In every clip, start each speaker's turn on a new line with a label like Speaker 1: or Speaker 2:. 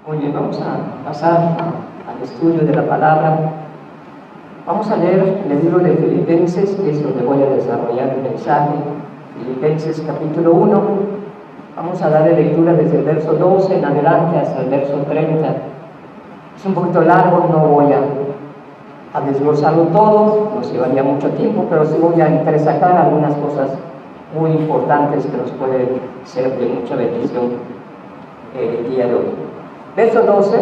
Speaker 1: Muy bien, vamos a pasar al estudio de la palabra. Vamos a leer el libro de Filipenses, que es donde voy a desarrollar el mensaje. Filipenses capítulo 1. Vamos a darle lectura desde el verso 12 en adelante hasta el verso 30. Es un poquito largo, no voy a desglosarlo todo, nos llevaría mucho tiempo, pero sí voy a entresacar algunas cosas muy importantes que nos pueden ser de mucha bendición el día de hoy. Verso 12,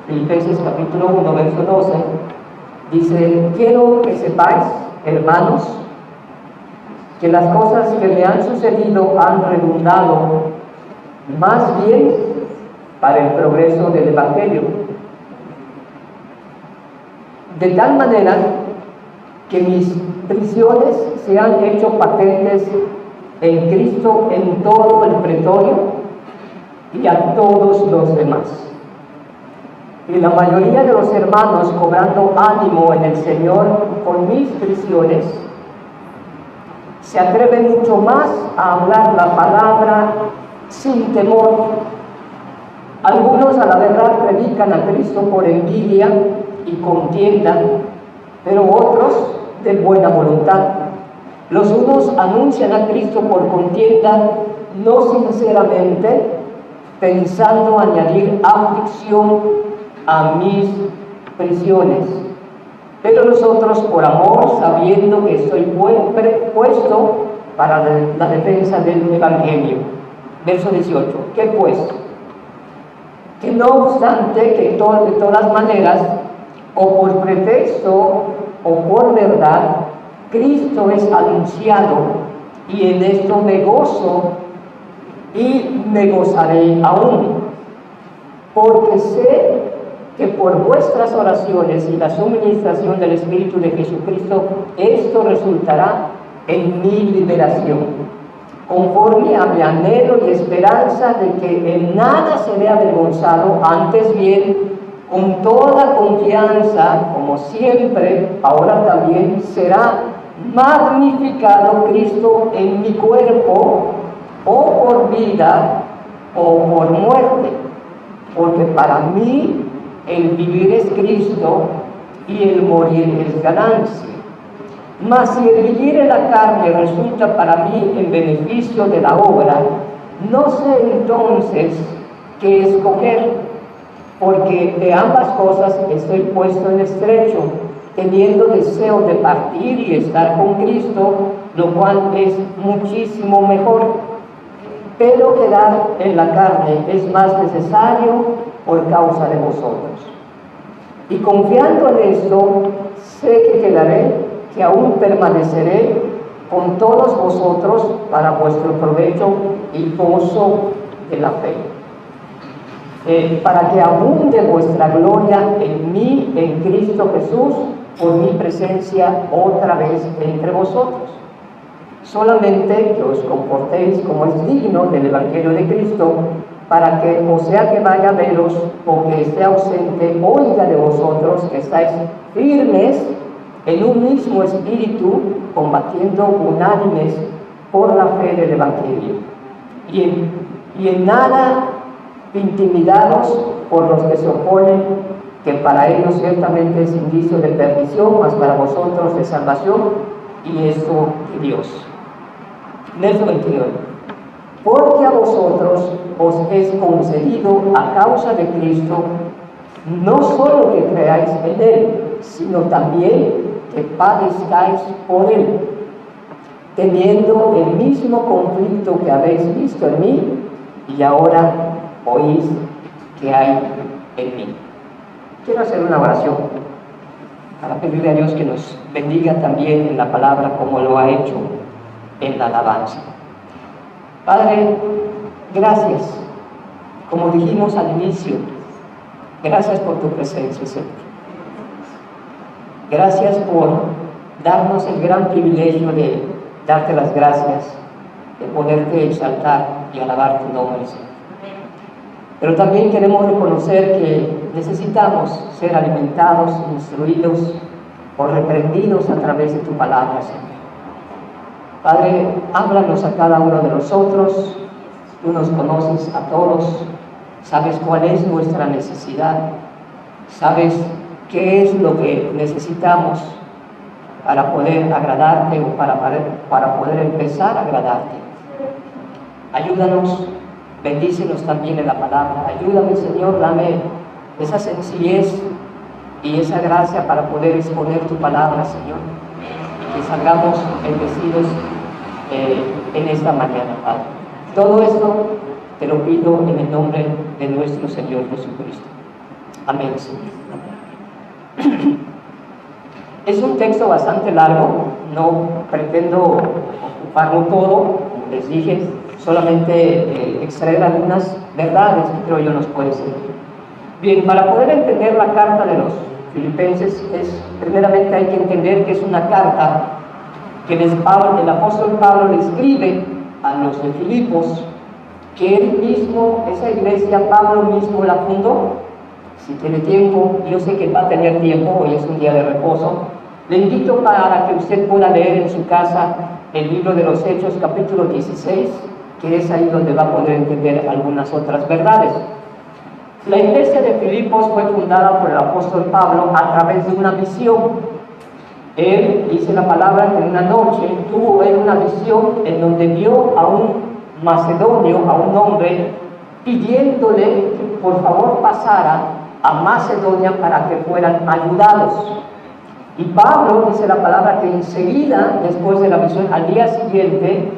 Speaker 1: Filipenses capítulo 1, verso 12, dice: quiero que sepáis, hermanos, que las cosas que me han sucedido han redundado más bien para el progreso del Evangelio, de tal manera que mis prisiones se han hecho patentes en Cristo en todo el pretorio y a todos los demás. Y la mayoría de los hermanos, cobrando ánimo en el Señor con mis prisiones, se atreven mucho más a hablar la palabra sin temor. Algunos a la verdad predican a Cristo por envidia y contienda, pero otros de buena voluntad. Los unos anuncian a Cristo por contienda, no sinceramente, pensando añadir aflicción a mis prisiones, pero nosotros por amor, sabiendo que estoy puesto para la defensa del Evangelio. Verso 18, ¿qué pues? Que no obstante que de todas maneras, o por pretexto o por verdad, Cristo es anunciado, y en esto me gozo y me gozaré aún, porque sé que por vuestras oraciones y la suministración del Espíritu de Jesucristo, esto resultará en mi liberación, conforme a mi anhelo y esperanza de que en nada seré avergonzado, antes bien, con toda confianza, como siempre, ahora también será magnificado Cristo en mi cuerpo, o por vida o por muerte, porque para mí el vivir es Cristo y el morir es ganancia. Mas si el vivir en la carne resulta para mí en beneficio de la obra, no sé entonces qué escoger, porque de ambas cosas estoy puesto en estrecho, teniendo deseo de partir y estar con Cristo, lo cual es muchísimo mejor. Pero quedar en la carne es más necesario por causa de vosotros. Y confiando en esto, sé que quedaré, que aún permaneceré con todos vosotros para vuestro provecho y gozo de la fe, para que abunde vuestra gloria en mí, en Cristo Jesús, por mi presencia otra vez entre vosotros. Solamente que os comportéis como es digno del Evangelio de Cristo, para que, o sea que vaya a veros o que esté ausente, oiga de vosotros que estáis firmes en un mismo espíritu, combatiendo unánimes por la fe del Evangelio, y en nada intimidados por los que se oponen, que para ellos ciertamente es indicio de perdición, mas para vosotros de salvación, y esto de Dios. Verso 29. Porque a vosotros os es concedido a causa de Cristo, no solo que creáis en Él, sino también que padezcáis por Él, teniendo el mismo conflicto que habéis visto en mí, y ahora oís que hay en mí. Quiero hacer una oración para pedirle a Dios que nos bendiga también en la palabra como lo ha hecho en la alabanza. Padre, gracias, como dijimos al inicio, gracias por tu presencia, Señor. Gracias por darnos el gran privilegio de darte las gracias, de poderte exaltar y alabar tu nombre, Señor. Pero también queremos reconocer que necesitamos ser alimentados, instruidos o reprendidos a través de tu palabra, Señor. Padre, háblanos a cada uno de nosotros, tú nos conoces a todos, sabes cuál es nuestra necesidad, sabes qué es lo que necesitamos para poder agradarte o para poder empezar a agradarte. Ayúdanos, bendícenos también en la palabra. Ayúdame, Señor, dame esa sencillez y esa gracia para poder exponer tu palabra, Señor, y que salgamos bendecidos en esta mañana, Padre. Todo esto te lo pido en el nombre de nuestro Señor Jesucristo. Amén, Señor. Amén. Es un texto bastante largo, no pretendo ocuparlo todo, como les dije, solamente extraer algunas verdades que creo yo nos pueden servir. Bien, para poder entender la carta de los Filipenses, primeramente hay que entender que es una carta que el apóstol Pablo le escribe a los de Filipos, que él mismo, esa iglesia, Pablo mismo la fundó. Si tiene tiempo, yo sé que va a tener tiempo, hoy es un día de reposo, le invito para que usted pueda leer en su casa el libro de los Hechos, capítulo 16, que es ahí donde va a poder entender algunas otras verdades. La iglesia de Filipos fue fundada por el apóstol Pablo a través de una visión. Él, dice la palabra, que en una noche tuvo él una visión en donde vio a un macedonio, a un hombre, pidiéndole que por favor pasara a Macedonia para que fueran ayudados. Y Pablo, dice la palabra, que enseguida, después de la visión, al día siguiente,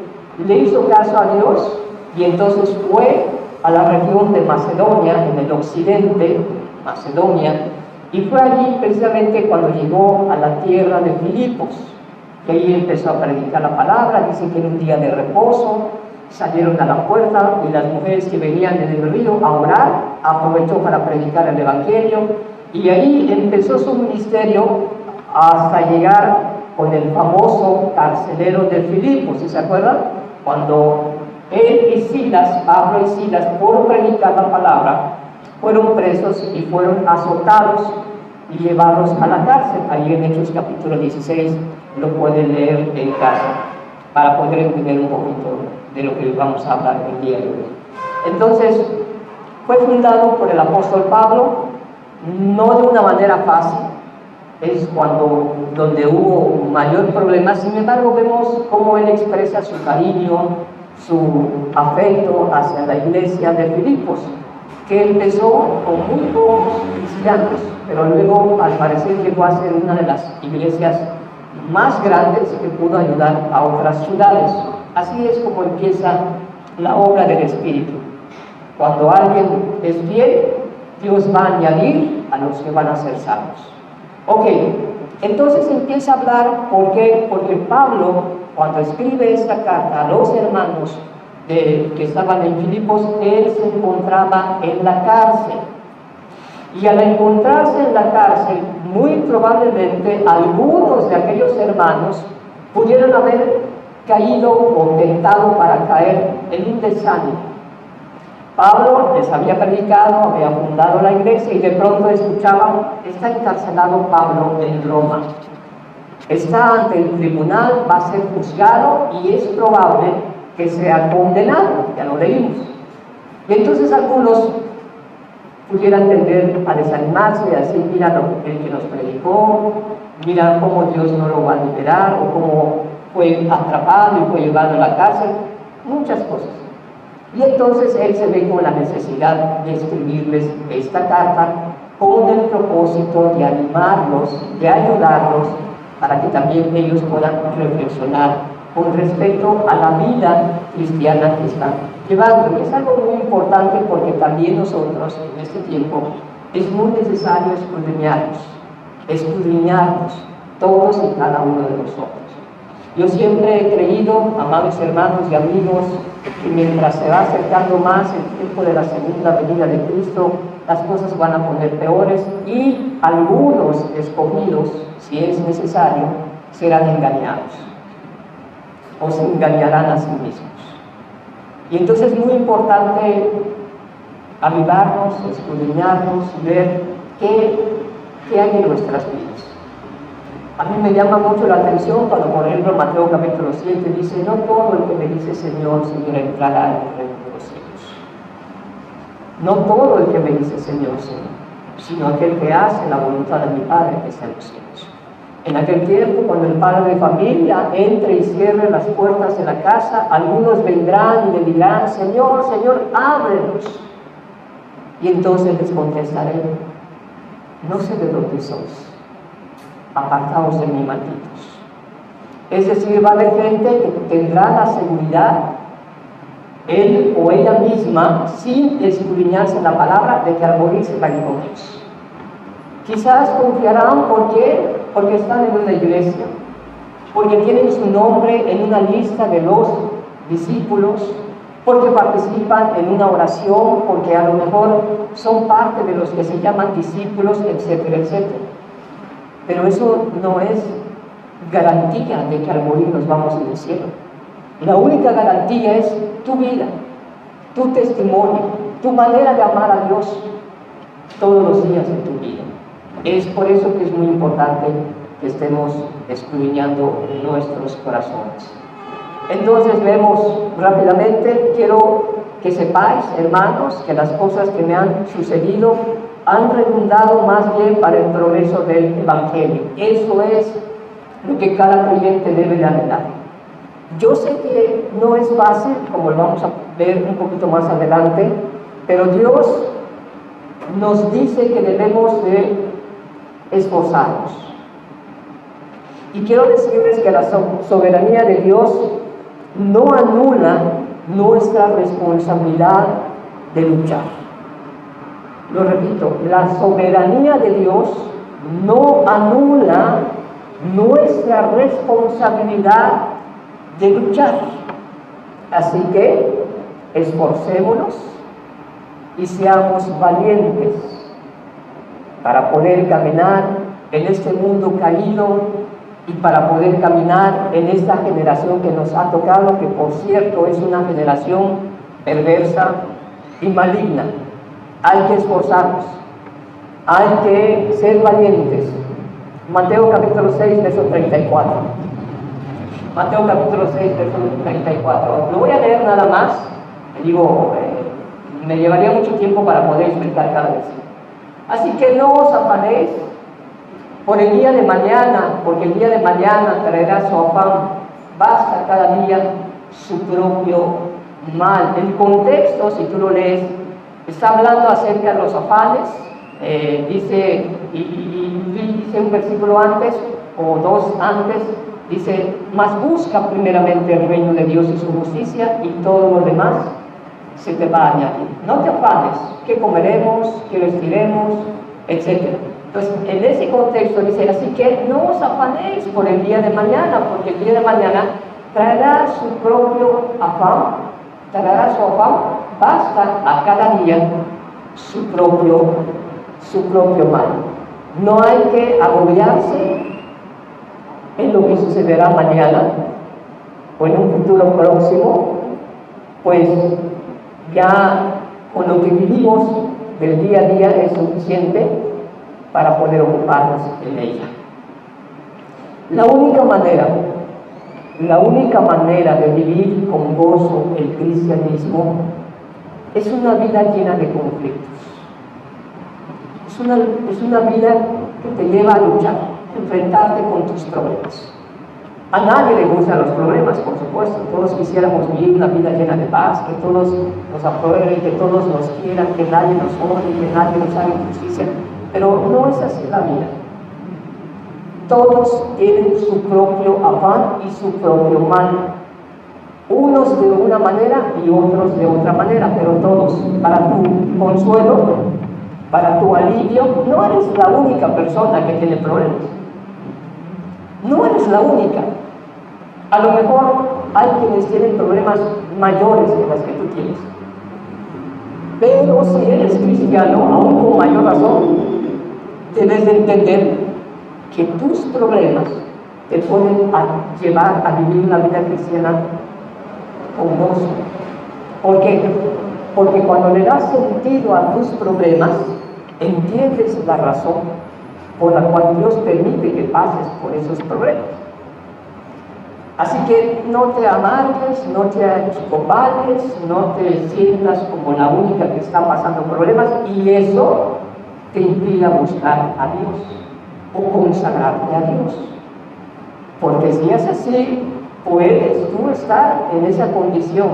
Speaker 1: le hizo caso a Dios y entonces fue a la región de Macedonia, en el occidente, Macedonia, y fue allí precisamente cuando llegó a la tierra de Filipos, que ahí empezó a predicar la palabra. Dice que en un día de reposo salieron a la puerta y las mujeres que venían en el río a orar, aprovechó para predicar el evangelio, y ahí empezó su ministerio hasta llegar con el famoso carcelero de Filipos. ¿Sí se acuerdan? Cuando él y Silas, Pablo y Silas, por predicar la palabra, fueron presos y fueron azotados y llevados a la cárcel. Ahí en Hechos capítulo 16 lo pueden leer en casa para poder entender un poquito de lo que vamos a hablar el día de hoy. Entonces, fue fundado por el apóstol Pablo, no de una manera fácil, es donde hubo mayor problema. Sin embargo, vemos cómo él expresa su cariño, su afecto hacia la iglesia de Filipos, que empezó con muy pocos cristianos, pero luego al parecer llegó a ser una de las iglesias más grandes que pudo ayudar a otras ciudades. Así es como empieza la obra del Espíritu. Cuando alguien es fiel, Dios va a añadir a los que van a ser salvos. Ok, entonces empieza a hablar. ¿Por qué? Porque Pablo, cuando escribe esta carta a los hermanos que estaban en Filipos, él se encontraba en la cárcel. Y al encontrarse en la cárcel, muy probablemente algunos de aquellos hermanos pudieron haber caído o tentado para caer en un desánimo. Pablo les había predicado, había fundado la iglesia y de pronto escuchaban: está encarcelado Pablo en Roma, está ante el tribunal, va a ser juzgado y es probable que sea condenado. Ya lo leímos. Y entonces algunos pudieran tender a desanimarse y a decir: mira el que nos predicó, mira cómo Dios no lo va a liberar, o cómo fue atrapado y fue llevado a la cárcel, muchas cosas. Y entonces él se ve con la necesidad de escribirles esta carta con el propósito de animarlos, de ayudarlos, para que también ellos puedan reflexionar con respecto a la vida cristiana que están llevando. Y es algo muy importante porque también nosotros en este tiempo es muy necesario escudriñarnos todos y cada uno de nosotros. Yo siempre he creído, amados hermanos y amigos, que mientras se va acercando más el tiempo de la segunda venida de Cristo, las cosas van a poner peores y algunos escogidos, si es necesario, serán engañados o se engañarán a sí mismos. Y entonces es muy importante avivarnos, escudriñarnos y ver qué hay en nuestras vidas. A mí me llama mucho la atención cuando, por ejemplo, Mateo capítulo 7 dice: no todo el que me dice Señor, Señor entrará en el reino de los cielos. no todo el que me dice Señor, Señor, sino aquel que hace la voluntad de mi Padre que está en los cielos. En aquel tiempo, cuando el padre de familia entre y cierre las puertas de la casa, algunos vendrán y le dirán, Señor, Señor, ábrenos. Y entonces les contestaré, no sé de dónde sois, apartaos de mí, malditos. Es decir, va a haber gente que tendrá la seguridad, él o ella misma, sin escudriñarse la palabra, de que al morir se va a ir con Dios. Quizás confiarán porque están en una iglesia, porque tienen su nombre en una lista de los discípulos, porque participan en una oración, porque a lo mejor son parte de los que se llaman discípulos, etcétera, etcétera. Pero eso no es garantía de que al morir nos vamos al cielo. La única garantía es tu vida, tu testimonio, tu manera de amar a Dios todos los días de tu vida. Es por eso que es muy importante que estemos escudriñando nuestros corazones. Entonces vemos rápidamente, quiero que sepáis, hermanos, que las cosas que me han sucedido han redundado más bien para el progreso del Evangelio. Eso es lo que cada creyente debe de anhelar. Yo sé que no es fácil, como lo vamos a ver un poquito más adelante, pero Dios nos dice que debemos de esforzarnos. Y quiero decirles que la soberanía de Dios no anula nuestra responsabilidad de luchar. Lo repito, la soberanía de Dios no anula nuestra responsabilidad de luchar. Así que esforcémonos y seamos valientes para poder caminar en este mundo caído y para poder caminar en esta generación que nos ha tocado, que por cierto es una generación perversa y maligna. Hay que esforzarnos, hay que ser valientes. Mateo capítulo 6, verso 34. Mateo capítulo 6, verso 34. Lo voy a leer nada más. Me llevaría mucho tiempo para poder explicar cada vez. Así que no os afanéis por el día de mañana, porque el día de mañana traerá su afán. Basta cada día su propio mal. El contexto, si tú lo lees, está hablando acerca de los afanes. Dice un versículo antes, o dos antes, dice, mas busca primeramente el reino de Dios y su justicia, y todo lo demás se te va a añadir. No te afanes, ¿qué comeremos? ¿Qué vestiremos? Etcétera. Entonces, en ese contexto dice, así que no os afanéis por el día de mañana, porque el día de mañana traerá su propio afán, basta a cada día su propio mal. No hay que agobiarse en lo que sucederá mañana o en un futuro próximo, pues ya con lo que vivimos del día a día es suficiente para poder ocuparnos en ella. La única manera de vivir con gozo el cristianismo es una vida llena de conflictos. Es una vida que te lleva a luchar, a enfrentarte con tus problemas. A nadie le gustan los problemas, por supuesto. Todos quisiéramos vivir una vida llena de paz, que todos nos aprueben, que todos nos quieran, que nadie nos odie, que nadie nos haga injusticia. Pero no es así la vida. Todos tienen su propio afán y su propio mal. Unos de una manera y otros de otra manera, pero todos para tu consuelo, para tu alivio. No eres la única persona que tiene problemas. No eres la única. A lo mejor hay quienes tienen problemas mayores que los que tú tienes. Pero si eres cristiano, aún con mayor razón, debes de entender que tus problemas te pueden llevar a vivir una vida cristiana con gozo. ¿Por qué? Porque cuando le das sentido a tus problemas, entiendes la razón por la cual Dios permite que pases por esos problemas. Así que no te amargues, no te achicopales, no te sientas como la única que está pasando problemas y eso te impida buscar a Dios o consagrarte a Dios. Porque si es así, puedes tú estar en esa condición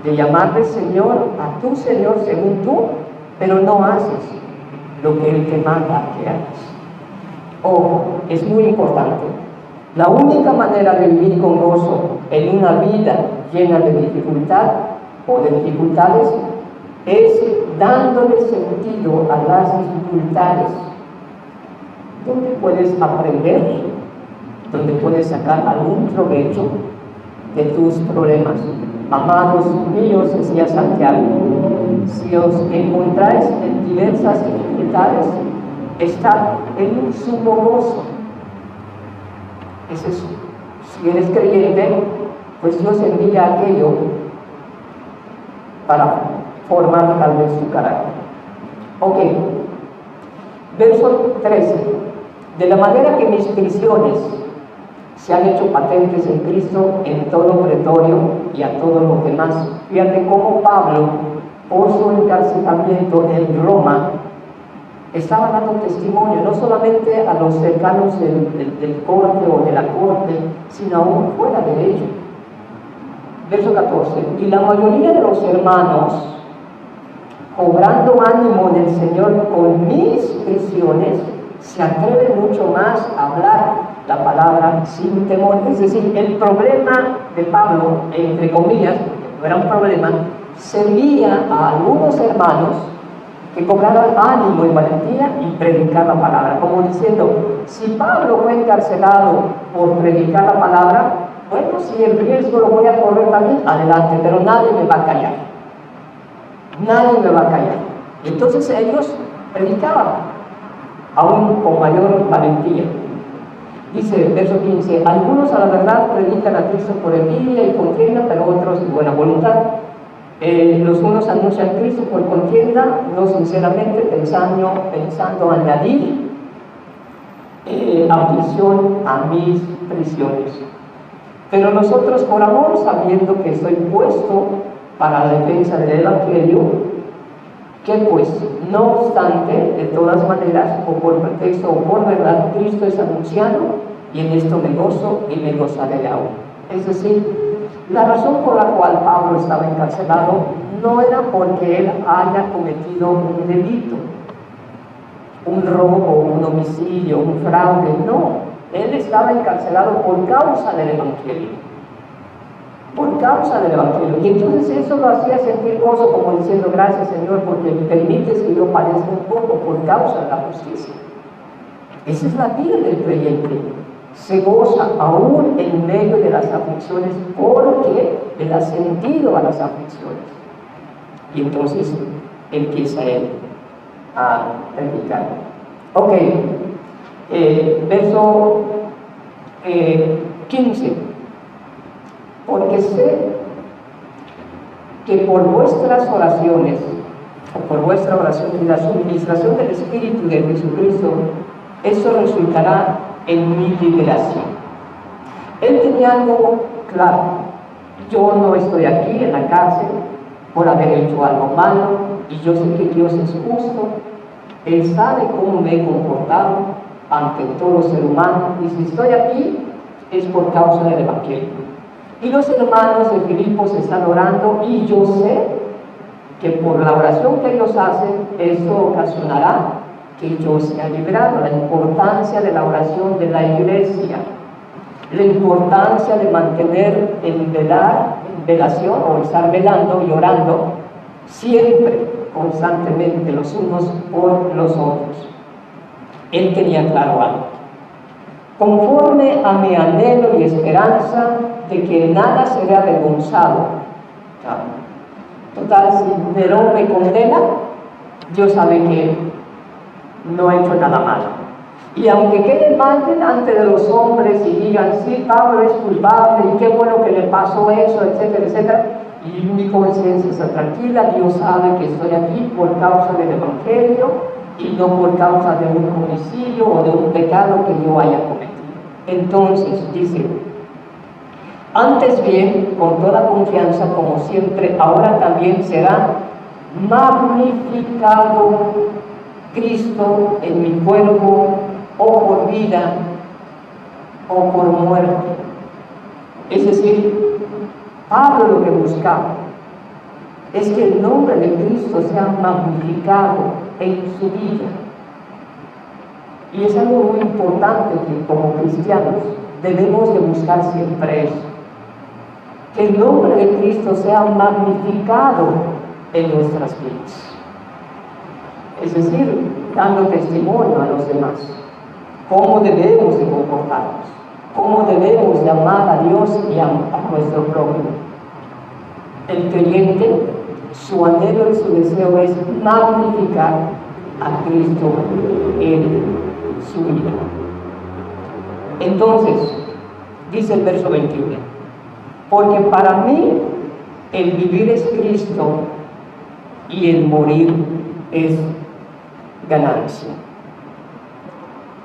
Speaker 1: de llamarle Señor a tu Señor según tú, pero no haces lo que Él te manda que hagas. Ojo, es muy importante. La única manera de vivir con gozo en una vida llena de dificultad o de dificultades es dándole sentido a las dificultades, donde puedes aprender, donde puedes sacar algún provecho de tus problemas. Amados míos, decía Santiago, si os encontráis en diversas dificultades, estad en un sumo gozo. Es eso. Si eres creyente, pues Dios envía aquello para formar tal vez tu carácter. Ok, verso 13. De la manera que mis prisiones se han hecho patentes en Cristo en todo pretorio y a todos los demás. Fíjate cómo Pablo, por su encarcelamiento en Roma, estaba dando testimonio no solamente a los cercanos del corte o de la corte, sino aún fuera de ello. Verso 14. Y la mayoría de los hermanos, cobrando ánimo en el Señor con mis prisiones, se atreven mucho más a hablar la palabra sin temor. Es decir, el problema de Pablo, entre comillas, no era un problema, servía a algunos hermanos que cobraran ánimo y valentía y predicar la palabra, como diciendo, si Pablo fue encarcelado por predicar la palabra, bueno, si el riesgo lo voy a correr también, adelante, pero nadie me va a callar. Nadie me va a callar. Entonces ellos predicaban, aún con mayor valentía. Dice, verso 15, algunos a la verdad predican a Cristo por envidia y contienda, pero otros de buena voluntad. Los unos anuncian a Cristo por contienda, no sinceramente pensando añadir aflicción a mis prisiones. Pero nosotros por amor, sabiendo que estoy puesto para la defensa del Evangelio, que pues, no obstante, de todas maneras, o por pretexto o por verdad, Cristo es anunciado, y en esto me gozo y me gozaré aún. Es decir, la razón por la cual Pablo estaba encarcelado no era porque él haya cometido un delito, un robo, un homicidio, un fraude, no. Él estaba encarcelado por causa del Evangelio. Por causa del Evangelio. Y entonces eso lo hacía sentir gozo, como diciendo, gracias Señor, porque me permites que yo padezca un poco por causa de la justicia. Esa es la vida del creyente. Se goza aún en medio de las aflicciones porque le da sentido a las aflicciones. Y entonces empieza él a predicar. Ok, verso 15. Porque sé que por vuestras oraciones, o por vuestra oración y la suministración del Espíritu de Jesucristo, eso resultará en mi liberación. Él tenía algo claro: yo no estoy aquí en la cárcel por haber hecho algo malo, y yo sé que Dios es justo. Él sabe cómo me he comportado ante todo ser humano, y si estoy aquí es por causa del Evangelio. Y los hermanos de Filipos están orando, y yo sé que por la oración que ellos hacen, eso ocasionará que yo sea liberado. La importancia de la oración de la iglesia, la importancia de mantener en velación o estar velando y orando siempre, constantemente, los unos por los otros. Él tenía claro algo: conforme a mi anhelo y esperanza de que nada seré avergonzado. Total, si Nerón me condena, Dios sabe que no he hecho nada malo. Y aunque quede mal delante de los hombres y digan, sí, Pablo es culpable y qué bueno que le pasó eso, etcétera, etcétera, y mi conciencia está tranquila, Dios sabe que estoy aquí por causa del Evangelio y no por causa de un homicidio o de un pecado que yo haya cometido. Entonces, dice, Antes bien, con toda confianza, como siempre, ahora también será magnificado Cristo en mi cuerpo, o por vida, o por muerte. Es decir, Pablo lo que buscaba es que el nombre de Cristo sea magnificado en su vida. Y es algo muy importante que como cristianos debemos de buscar siempre eso. Que el nombre de Cristo sea magnificado en nuestras vidas. Es decir, dando testimonio a los demás. Cómo debemos de comportarnos. Cómo debemos de amar a Dios y a nuestro prójimo. El creyente, su anhelo y su deseo es magnificar a Cristo en su vida. Entonces, dice el verso 21, porque para mí el vivir es Cristo y el morir es ganancia.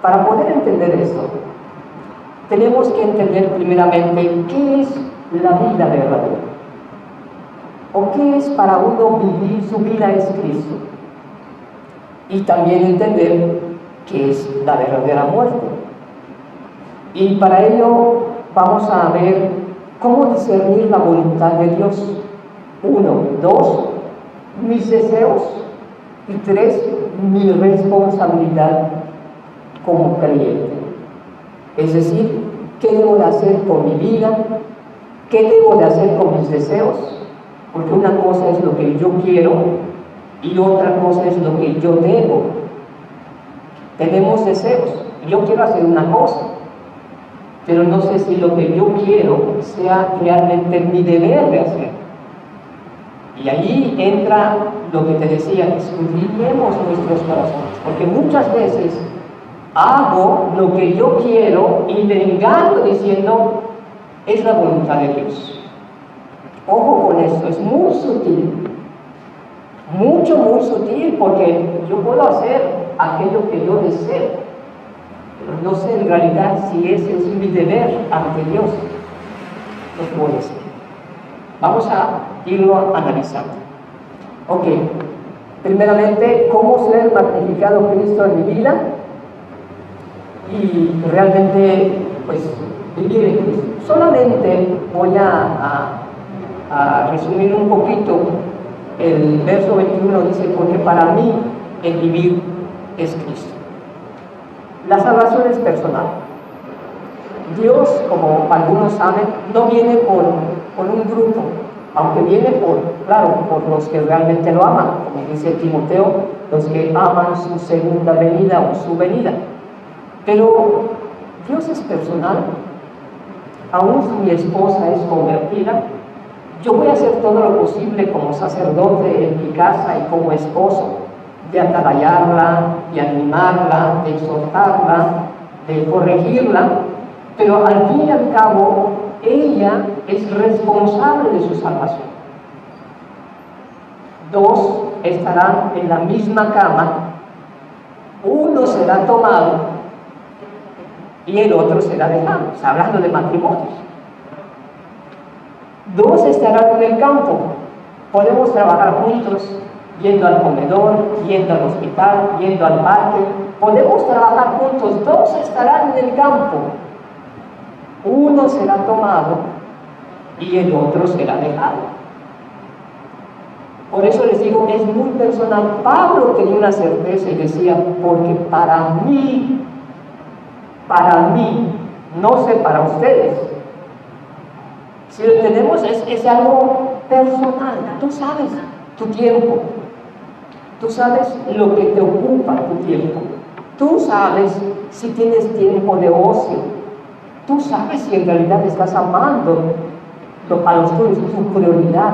Speaker 1: Para poder entender esto, tenemos que entender primeramente qué es la vida verdadera. ¿O qué es para uno vivir su vida es Cristo? Y también entender qué es la verdadera muerte. Y para ello vamos a ver cómo discernir la voluntad de Dios. 1, 2, mis deseos. Y 3, mi responsabilidad como creyente. Es decir, ¿qué debo de hacer con mi vida? ¿Qué debo de hacer con mis deseos? Porque una cosa es lo que yo quiero y otra cosa es lo que yo debo. Tenemos deseos. Yo quiero hacer una cosa, pero no sé si lo que yo quiero sea realmente mi deber de hacer. Y allí entra lo que te decía, escudriñemos nuestros corazones, porque muchas veces hago lo que yo quiero y me engaño diciendo, es la voluntad de Dios. Ojo con esto, es muy sutil, muy sutil, porque yo puedo hacer aquello que yo deseo, pero no sé en realidad si ese es mi deber ante Dios. No puede ser. Vamos a irlo analizando. Ok, primeramente, ¿cómo ser magnificado Cristo en mi vida? Y realmente, pues, vivir en Cristo. Solamente voy a resumir un poquito. El verso 21 dice, porque para mí el vivir es Cristo. La salvación es personal. Dios, como algunos saben, no viene por un grupo, aunque viene por los que realmente lo aman, como dice Timoteo, los que aman su segunda venida o su venida. Pero Dios es personal. Aún si mi esposa es convertida, yo voy a hacer todo lo posible como sacerdote en mi casa y como esposo, de atalayarla, de animarla, de exhortarla, de corregirla, pero al fin y al cabo, ella es responsable de su salvación. 2 estarán en la misma cama, uno será tomado y el otro será dejado. Está hablando de matrimonios. 2 estarán en el campo. Podemos trabajar juntos, yendo al comedor, yendo al hospital, yendo al parque. Podemos trabajar juntos. 2 estarán en el campo. Uno será tomado y el otro será dejado. Por eso les digo, es muy personal. Pablo tenía una certeza y decía, porque para mí, no sé para ustedes. Si lo entendemos, es algo personal. Tú sabes tu tiempo. Tú sabes lo que te ocupa tu tiempo. Tú sabes si tienes tiempo de ocio. Tú sabes si en realidad estás amando a los tuyos, tu prioridad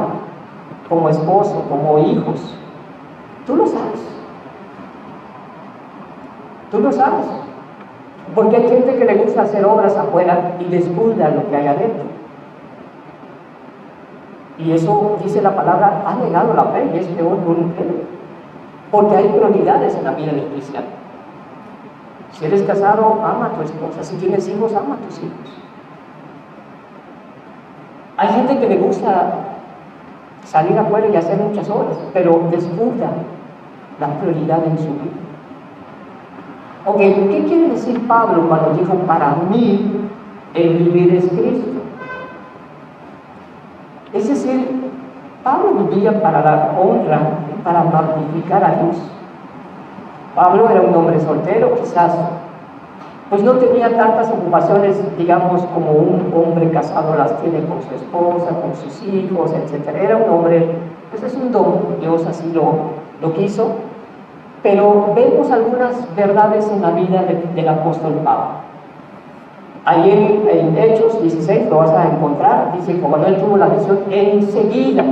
Speaker 1: como esposo, como hijos. Tú lo sabes. Tú lo sabes. Porque hay gente que le gusta hacer obras afuera y descuida lo que hay adentro. Y eso, dice la palabra, ha negado la fe y es peor que un incrédulo. Porque hay prioridades en la vida del cristiano. Si eres casado, ama a tu esposa. Si tienes hijos, ama a tus hijos. Hay gente que le gusta salir afuera y hacer muchas horas, pero descuida la prioridad en su vida. Ok, ¿qué quiere decir Pablo cuando dijo, para mí el vivir es Cristo? Es decir, Pablo vivía para dar honra, para magnificar a Dios. Pablo era un hombre soltero, quizás, pues no tenía tantas ocupaciones, digamos, como un hombre casado las tiene con su esposa, con sus hijos, etc. Era un hombre, pues es un don, Dios así lo quiso, pero vemos algunas verdades en la vida del apóstol Pablo. Ahí en Hechos 16 lo vas a encontrar, dice que cuando él tuvo la visión, enseguida,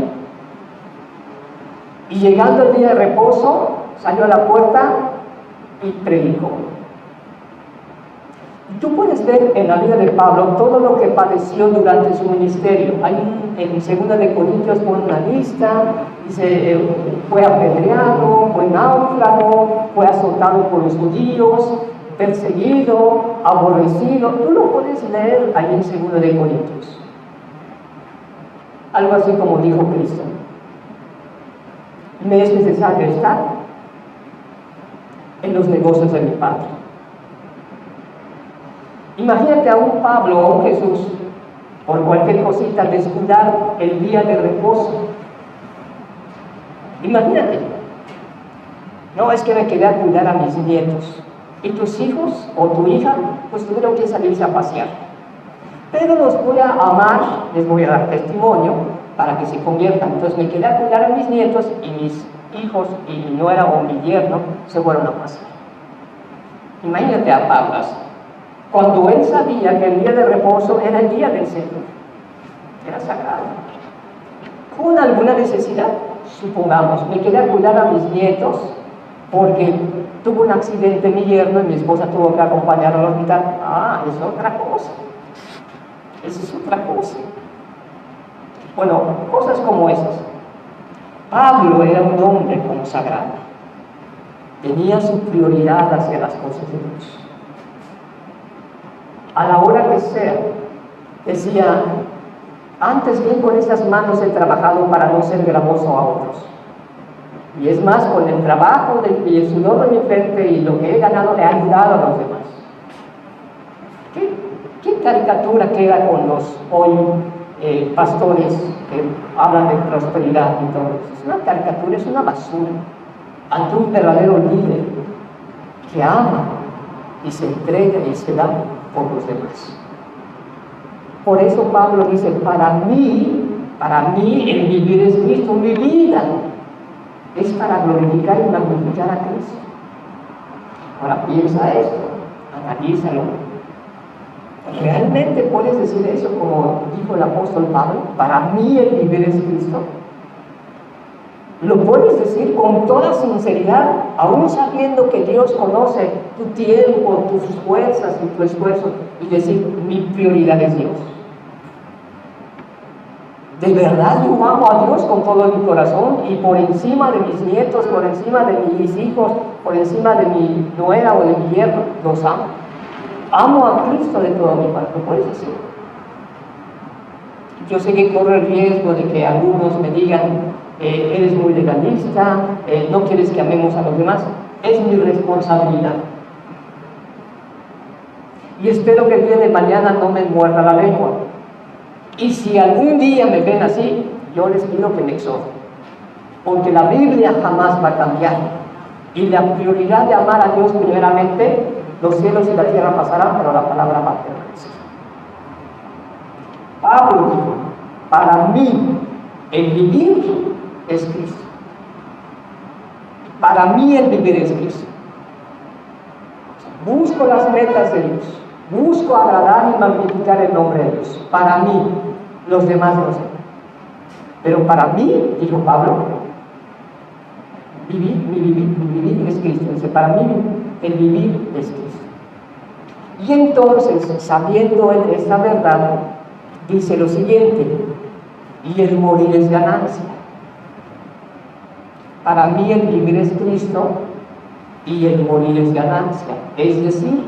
Speaker 1: y llegando el día de reposo, salió a la puerta y predicó. Tú puedes ver en la vida de Pablo todo lo que padeció durante su ministerio. Hay en 2 de Corintios pone una lista, dice, fue apedreado, fue náufrago, fue azotado por los judíos, perseguido, aborrecido. Tú lo puedes leer ahí en 2 de Corintios. Algo así como dijo Cristo. Me es necesario estar en los negocios de mi Padre. Imagínate a un Pablo o un Jesús, por cualquier cosita, descuidar el día de reposo. Imagínate. No, es que me quedé a cuidar a mis nietos. Y tus hijos o tu hija, pues tuvieron que salirse a pasear. Pero los voy a amar, les voy a dar testimonio para que se conviertan. Entonces me quedé a cuidar a mis nietos y mis hijos y mi nuera o mi yerno se fueron a pasear. Imagínate a Pablo así, cuando él sabía que el día de reposo era el día del Señor, era sagrado. ¿Con alguna necesidad? Supongamos, me quedé a cuidar a mis nietos porque tuvo un accidente mi yerno y mi esposa tuvo que acompañarlo al hospital. Ah, es otra cosa. Eso es otra cosa. Bueno, cosas como esas. Pablo era un hombre consagrado. Tenía su prioridad hacia las cosas de Dios. A la hora que sea, decía, antes bien con estas manos he trabajado para no ser gravoso a otros. Y es más, con el trabajo y el sudor de mi frente y lo que he ganado, le he ayudado a los demás. ¿Qué caricatura queda con los hoy pastores que hablan de prosperidad y todo eso? Es una caricatura, es una basura ante un verdadero líder que ama y se entrega y se da por los demás. Por eso Pablo dice, para mí el vivir es Cristo, mi vida es para glorificar y magnificar a Cristo. Ahora piensa esto, analízalo. ¿Realmente puedes decir eso como dijo el apóstol Pablo? Para mí el vivir es Cristo. Lo puedes decir con toda sinceridad, aún sabiendo que Dios conoce tu tiempo, tus fuerzas y tu esfuerzo, y decir, mi prioridad es Dios. De verdad yo amo a Dios con todo mi corazón y por encima de mis nietos, por encima de mis hijos, por encima de mi nuera o de mi yerno, los amo. Amo a Cristo de todo mi corazón, ¿lo puedes decir? Yo sé que corre el riesgo de que algunos me digan, eres muy legalista, no quieres que amemos a los demás. Es mi responsabilidad. Y espero que el día de mañana no me muerda la lengua. Y si algún día me ven así, yo les pido que me exhorten. Porque la Biblia jamás va a cambiar. Y la prioridad de amar a Dios primeramente, los cielos y la tierra pasarán, pero la palabra va a permanecer. Pablo dijo, para mí el vivir es Cristo. Para mí el vivir es Cristo. Busco las metas de Dios. Busco agradar y magnificar el nombre de Dios. Para mí, los demás no sé. Pero para mí, dijo Pablo, mi vivir es Cristo. Dice, para mí el vivir es Cristo. Y entonces, sabiendo esta verdad, dice lo siguiente, y el morir es ganancia. Para mí el vivir es Cristo y el morir es ganancia. Es decir,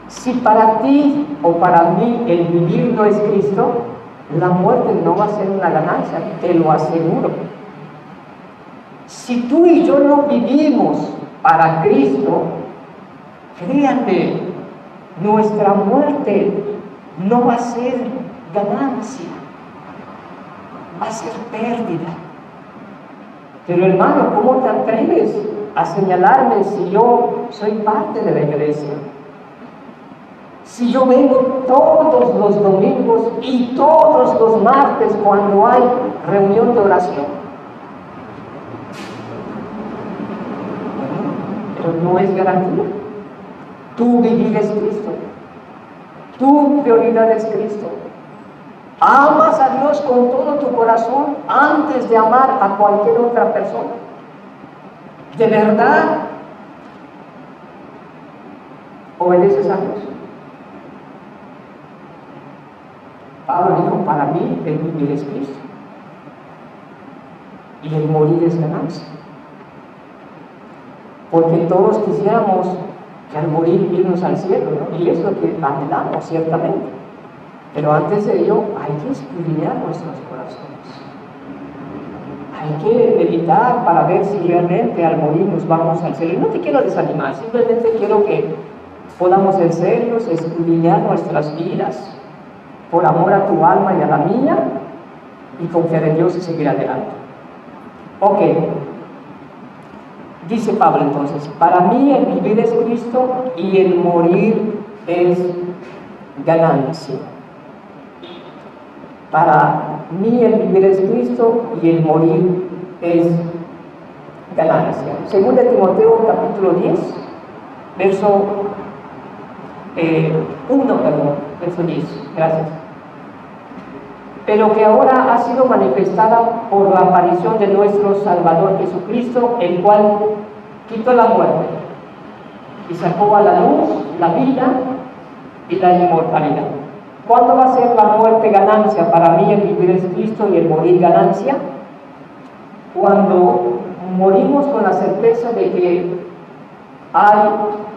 Speaker 1: si para ti o para mí el vivir no es Cristo, la muerte no va a ser una ganancia, te lo aseguro. Si tú y yo no vivimos para Cristo, créanme, nuestra muerte no va a ser ganancia, va a ser pérdida. Pero hermano, ¿cómo te atreves a señalarme si yo soy parte de la iglesia? Si yo vengo todos los domingos y todos los martes cuando hay reunión de oración. Pero no es garantía. Tu vivir es Cristo. Tu prioridad es Cristo. Amas a Dios con todo tu corazón antes de amar a cualquier otra persona. ¿De verdad obedeces a Dios? Pablo dijo, para mí el vivir es Cristo y el morir es ganancia. Porque todos quisiéramos que al morir irnos al cielo, ¿no? Y es lo que anhelamos, ciertamente. Pero antes de ello hay que escudriñar nuestros corazones. Hay que meditar para ver si realmente al morir nos vamos al cielo. Y no te quiero desanimar, simplemente quiero que podamos ser serios, escudriñar nuestras vidas por amor a tu alma y a la mía, y confiar en Dios y seguir adelante. Ok. Dice Pablo entonces, para mí el vivir es Cristo y el morir es ganancia. Para mí el vivir es Cristo y el morir es ganancia. Según de Timoteo capítulo 10, verso 10, gracias. Pero que ahora ha sido manifestada por la aparición de nuestro Salvador Jesucristo, el cual quitó la muerte y sacó a la luz la vida y la inmortalidad. ¿Cuándo va a ser la muerte ganancia? Para mí el vivir es Cristo y el morir ganancia. Cuando morimos con la certeza de que hay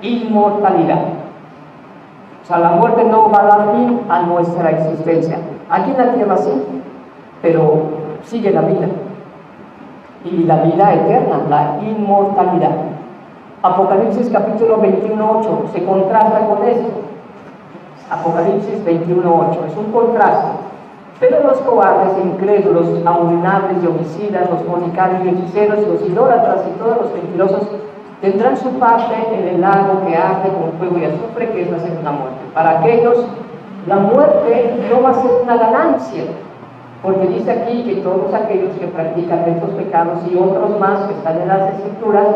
Speaker 1: inmortalidad. O sea, la muerte no va a dar fin a nuestra existencia. Aquí en la tierra sí, pero sigue la vida. Y la vida eterna, la inmortalidad. Apocalipsis capítulo 21:8 se contrasta con esto. Apocalipsis 21:8 es un contraste. Pero los cobardes, incrédulos, abominables y homicidas, los fornicarios y hechiceros, los idólatras y todos los mentirosos tendrán su parte en el lago que arde con fuego y azufre, que es la segunda muerte. Para aquellos, la muerte no va a ser una ganancia, porque dice aquí que todos aquellos que practican estos pecados y otros más que están en las Escrituras,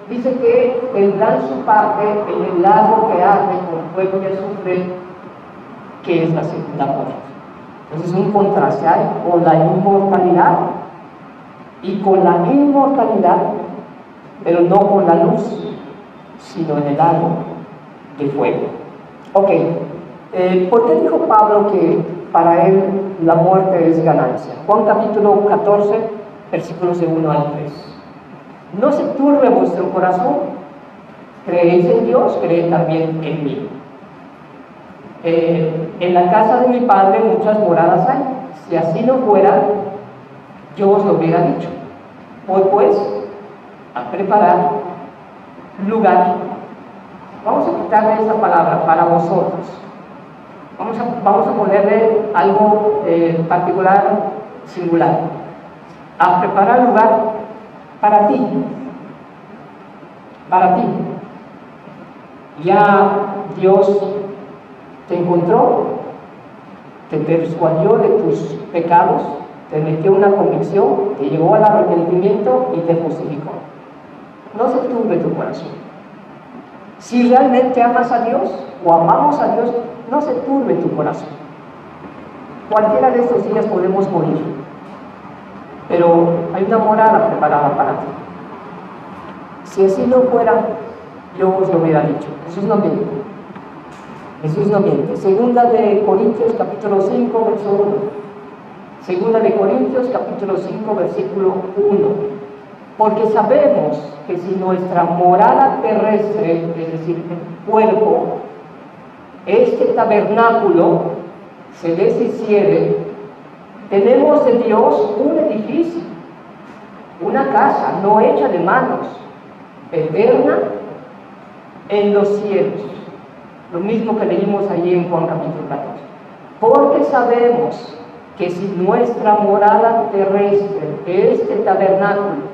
Speaker 1: dice que tendrán su parte en el lago que arde con fuego y azufre, que es la segunda muerte. Entonces es un contraste hay con la inmortalidad y con la inmortalidad, pero no con la luz, sino en el lago de fuego. Ok, ¿por qué dijo Pablo que para él la muerte es ganancia? Juan capítulo 14, versículos de 1 al 3. No se turbe vuestro corazón, creéis en Dios, creed también en mí. En la casa de mi Padre muchas moradas hay. Si así no fuera, yo os lo hubiera dicho. Voy pues a preparar lugar. Vamos a quitarle esa palabra, para vosotros. Vamos a ponerle algo particular, singular. A preparar lugar para ti. Para ti. Ya Dios te encontró, te persuadió de tus pecados, te metió una convicción, te llevó al arrepentimiento y te justificó. No se turbe tu corazón. Si realmente amas a Dios o amamos a Dios, no se turbe tu corazón. Cualquiera de estos días podemos morir, pero hay una morada preparada para ti. Si así no fuera, yo os lo hubiera dicho. Jesús no miente. Jesús no miente. Segunda de Corintios capítulo 5, verso 1. Segunda de Corintios capítulo 5, versículo 1. Porque sabemos que si nuestra morada terrestre, es decir, el cuerpo, este tabernáculo se deshiciere, Tenemos de Dios un edificio, una casa no hecha de manos, eterna en los cielos. Lo mismo que leímos allí en Juan capítulo 14. Porque sabemos que si nuestra morada terrestre, este tabernáculo,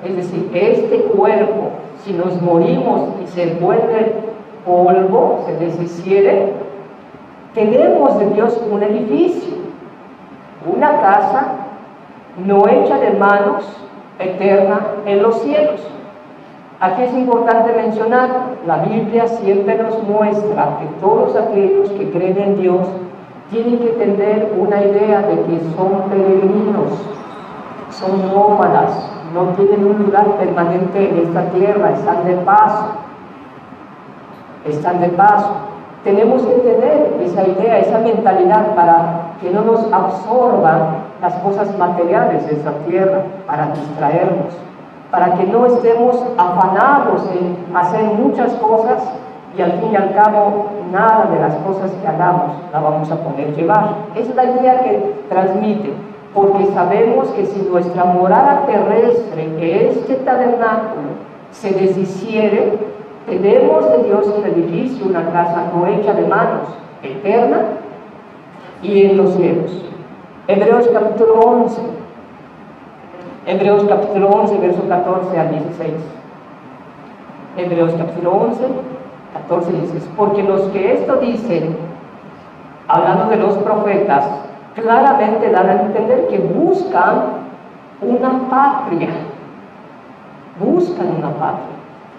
Speaker 1: es decir, este cuerpo, si nos morimos y se vuelve polvo, se deshiciere, tenemos de Dios un edificio, una casa no hecha de manos, eterna en los cielos. Aquí es importante mencionar, la Biblia siempre nos muestra que todos aquellos que creen en Dios tienen que tener una idea de que son peregrinos, son nómadas, no tienen un lugar permanente en esta tierra, están de paso. Tenemos que tener esa idea, esa mentalidad para que no nos absorban las cosas materiales de esta tierra, para distraernos, para que no estemos afanados en hacer muchas cosas y al fin y al cabo nada de las cosas que hagamos la vamos a poder llevar. Esa es la idea que transmite, porque sabemos que si nuestra morada terrestre, que este tabernáculo, se deshiciere, tenemos de Dios un edificio, una casa no hecha de manos, eterna y en los cielos. Hebreos capítulo 11, verso 14 al 16. Hebreos capítulo 11, 14 y 16. Porque los que esto dicen, hablando de los profetas, claramente dan a entender que buscan una patria.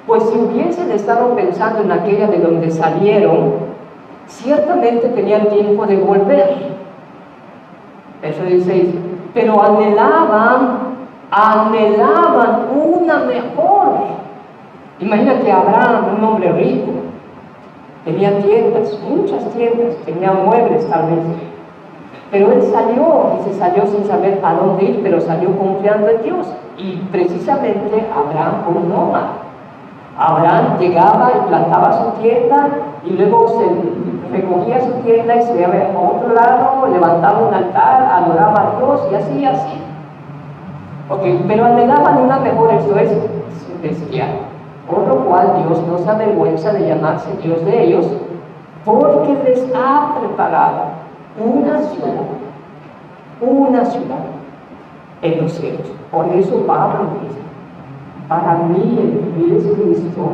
Speaker 1: Pues si hubiesen estado pensando en aquella de donde salieron, ciertamente tenían tiempo de volver. Verso 16. Pero anhelaban una mejor. Imagínate a Abraham, un hombre rico, tenía tiendas, muchas tiendas, tenía muebles tal vez, pero él salió sin saber a dónde ir, pero salió confiando en Dios. Y precisamente Abraham fue un nómada. Abraham llegaba y plantaba su tienda y luego se recogía su tienda y se iba a otro lado, levantaba un altar, adoraba a Dios y así. Okay, pero anhelaban una mejor, eso es celestial, por lo cual Dios no se avergüenza de llamarse Dios de ellos, porque les ha preparado una ciudad en los cielos. Por eso Pablo dice: para mí el vivir es Cristo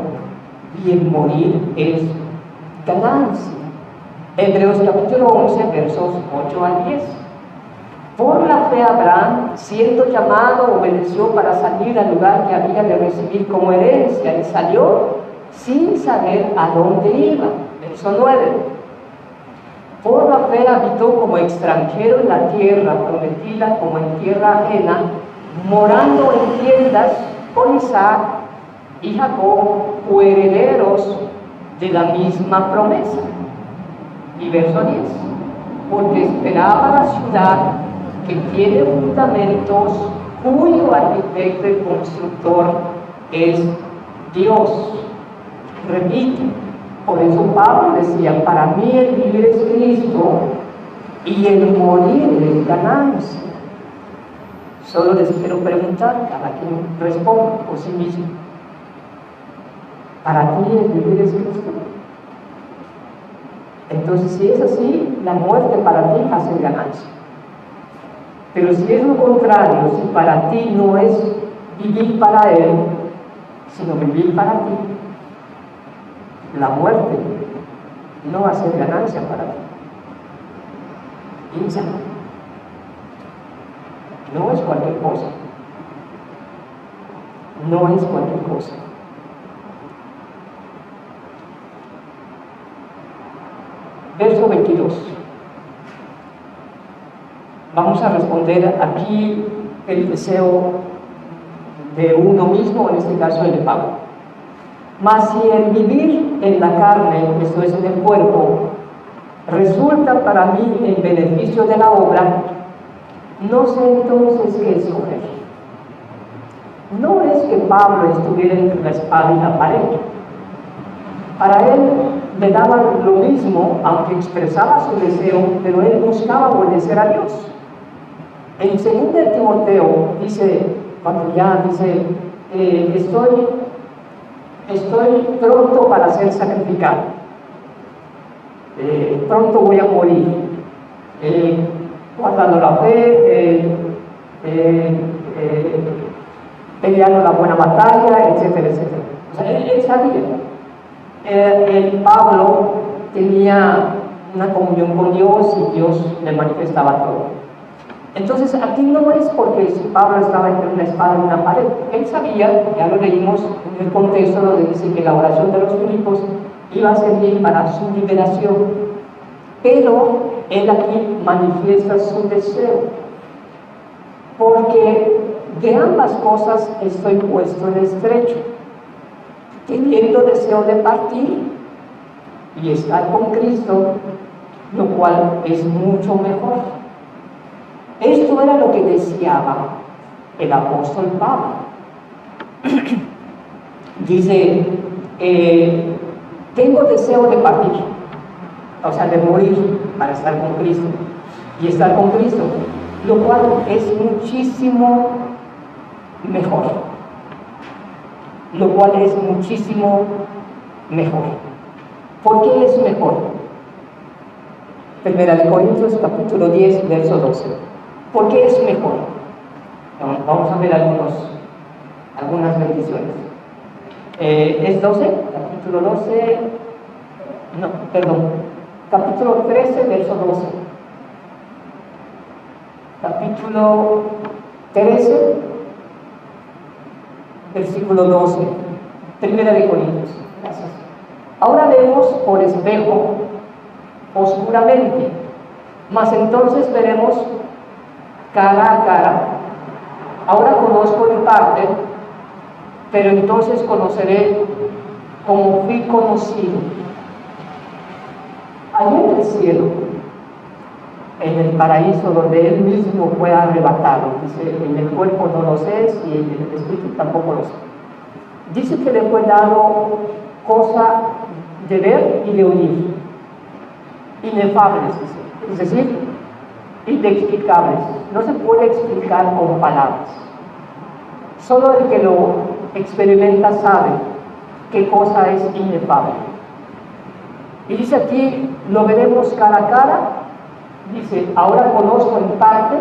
Speaker 1: y el morir es ganancia. Hebreos capítulo 11, versos 8 al 10. Por la fe Abraham, siendo llamado, obedeció para salir al lugar que había de recibir como herencia, y salió sin saber a dónde iba. Verso 9. Por la fe habitó como extranjero en la tierra prometida, como en tierra ajena, morando en tiendas con Isaac y Jacob, coherederos de la misma promesa. Y verso 10. Porque esperaba la ciudad que tiene fundamentos, cuyo arquitecto y constructor es Dios. Repite, por eso Pablo decía: para mí el vivir es Cristo y el morir es ganancia. Solo les quiero preguntar, cada quien responde por sí mismo: ¿para ti el vivir es Cristo? Entonces, si es así, la muerte para ti va a ser ganancia. Pero si es lo contrario, si para ti no es vivir para Él, sino vivir para ti, la muerte no va a ser ganancia para ti. Piénsalo. No es cualquier cosa. No es cualquier cosa. Verso 22. Vamos a responder aquí el deseo de uno mismo, en este caso el de Pablo. Mas si el vivir en la carne, esto es en el cuerpo, resulta para mí en beneficio de la obra, no sé entonces qué escoger. No es que Pablo estuviera entre la espada y la pared. Para él le daba lo mismo, aunque expresaba su deseo, pero él buscaba obedecer a Dios. En 2 Timoteo dice, cuando ya dice, estoy pronto para ser sacrificado, pronto voy a morir, guardando la fe, peleando la buena batalla, etcétera, etcétera. O sea, él sabía. El Pablo tenía una comunión con Dios y Dios le manifestaba todo. Entonces aquí no es porque Pablo estaba entre una espada y una pared. Él sabía, ya lo leímos en el contexto donde dice que la oración de los Filipos iba a servir para su liberación, pero él aquí manifiesta su deseo, porque de ambas cosas estoy puesto en estrecho, teniendo deseo de partir y estar con Cristo, lo cual es mucho mejor. Esto era lo que deseaba el apóstol Pablo. Dice, tengo deseo de partir, o sea, de morir para estar con Cristo y estar con Cristo, lo cual es muchísimo mejor. Lo cual es muchísimo mejor. ¿Por qué es mejor? Primera de Corintios, capítulo 10, verso 12. ¿Por qué es mejor? Vamos a ver algunas bendiciones. ¿Es 12? Capítulo 12. No, perdón. Capítulo 13, verso 12. Capítulo 13, versículo 12. Primera de Corintios. Gracias. Ahora vemos por espejo oscuramente, mas entonces veremos cara a cara. Ahora conozco en parte, pero entonces conoceré como fui conocido. Allá en el cielo, en el paraíso donde Él mismo fue arrebatado, dice, en el cuerpo no lo sé, y en el espíritu tampoco lo sé. Dice que le fue dado cosa de ver y de oír, inefables, dice, es decir, inexplicables. No se puede explicar con palabras. Solo el que lo experimenta sabe qué cosa es inefable. Y dice aquí, lo veremos cara a cara. Dice, ahora conozco en parte,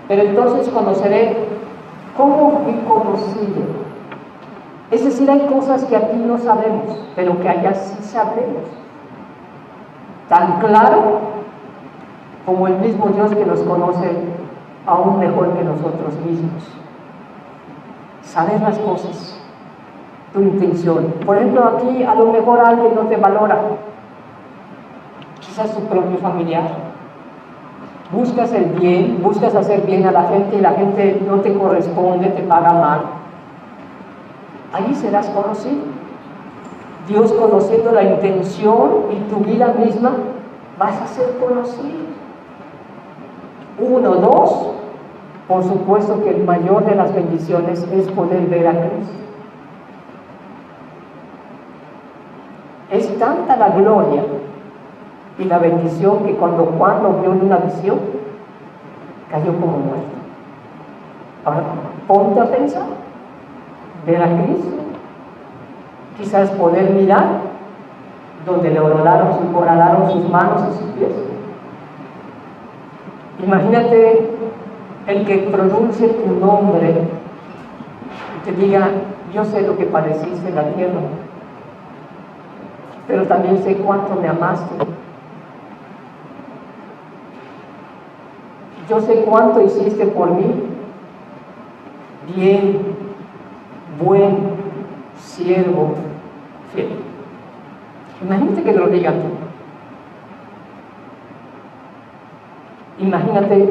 Speaker 1: pero entonces conoceré cómo fui conocido. Es decir, hay cosas que aquí no sabemos, pero que allá sí sabemos. Tan claro como el mismo Dios que nos conoce aún mejor que nosotros mismos. Saber las cosas, tu intención. Por ejemplo, aquí a lo mejor alguien no te valora, quizás tu propio familiar. Buscas el bien, buscas hacer bien a la gente y la gente no te corresponde, te paga mal. Allí serás conocido. Dios, conociendo la intención y tu vida misma, vas a ser conocido. 1, 2, por supuesto que el mayor de las bendiciones es poder ver a Cristo. Es tanta la gloria y la bendición que cuando Juan lo vio en una visión, cayó como muerto. Ahora, ponte a pensar, ver a Cristo, quizás poder mirar donde le horadaron sus manos y sus pies. Imagínate el que pronuncie tu nombre y te diga, yo sé lo que padeciste en la tierra, pero también sé cuánto me amaste. Yo sé cuánto hiciste por mí. Bien, buen siervo fiel. Imagínate que te lo digan tú. Imagínate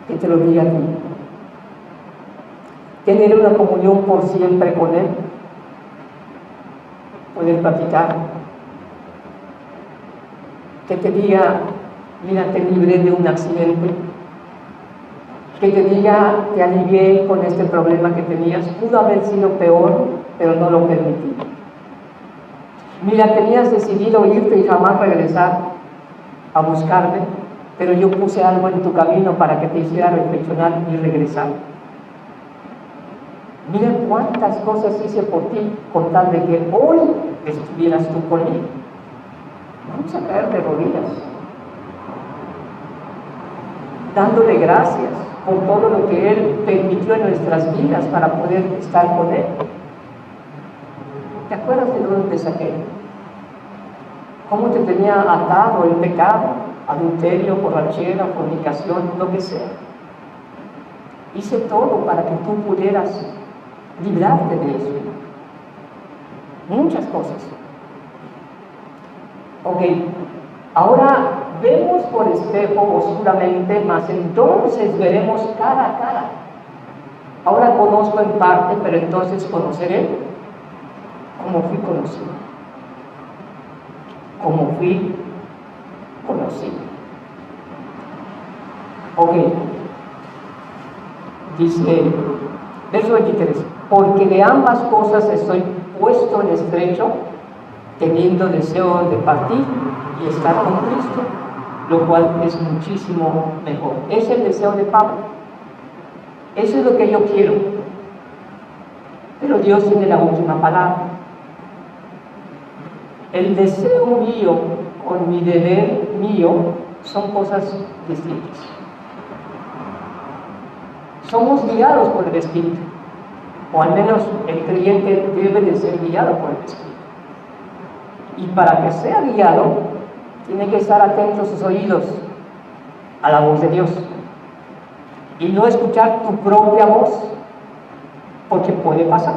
Speaker 1: que te lo diga a ti. Tener una comunión por siempre con Él. Poder platicar. Que te diga, mira, te libré de un accidente. Que te diga, te alivié con este problema que tenías. Pudo haber sido peor, pero no lo permití. Mira, tenías decidido irte y jamás regresar a buscarme, pero yo puse algo en tu camino para que te hiciera reflexionar y regresar. Mira cuántas cosas hice por ti con tal de que hoy estuvieras tú conmigo. Vamos a caer de rodillas, dándole gracias por todo lo que Él permitió en nuestras vidas para poder estar con Él. ¿Te acuerdas de dónde te saqué? ¿Cómo te tenía atado el pecado, adulterio, borrachera, fornicación, lo que sea? Hice todo para que tú pudieras librarte de eso. Muchas cosas. Ok, ahora vemos por espejo oscuramente, mas entonces veremos cara a cara. Ahora conozco en parte, pero entonces conoceré como fui conocido. Como fui conocido. Ok, dice, verso 23, porque de ambas cosas estoy puesto en estrecho, teniendo deseo de partir y estar con Cristo, lo cual es muchísimo mejor. Es el deseo de Pablo. Eso es lo que yo quiero. Pero Dios tiene la última palabra. El deseo mío con mi deber mío son cosas distintas. Somos guiados por el Espíritu, o al menos el creyente debe de ser guiado por el Espíritu. Y para que sea guiado, tiene que estar atento sus oídos a la voz de Dios y no escuchar tu propia voz, porque puede pasar.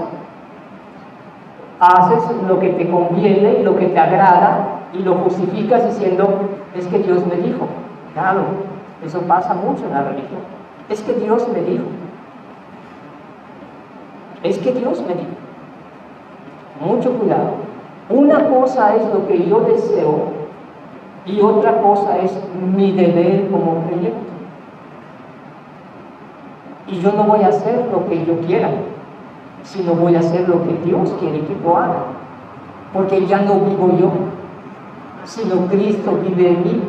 Speaker 1: Haces lo que te conviene, lo que te agrada, y lo justificas diciendo, es que Dios me dijo. Claro, eso pasa mucho en la religión. Es que Dios me dijo. Es que Dios me dijo. Mucho cuidado. Una cosa es lo que yo deseo y otra cosa es mi deber como creyente. Y yo no voy a hacer lo que yo quiera, sino voy a hacer lo que Dios quiere que yo haga. Porque ya no vivo yo, sino Cristo vive en mí.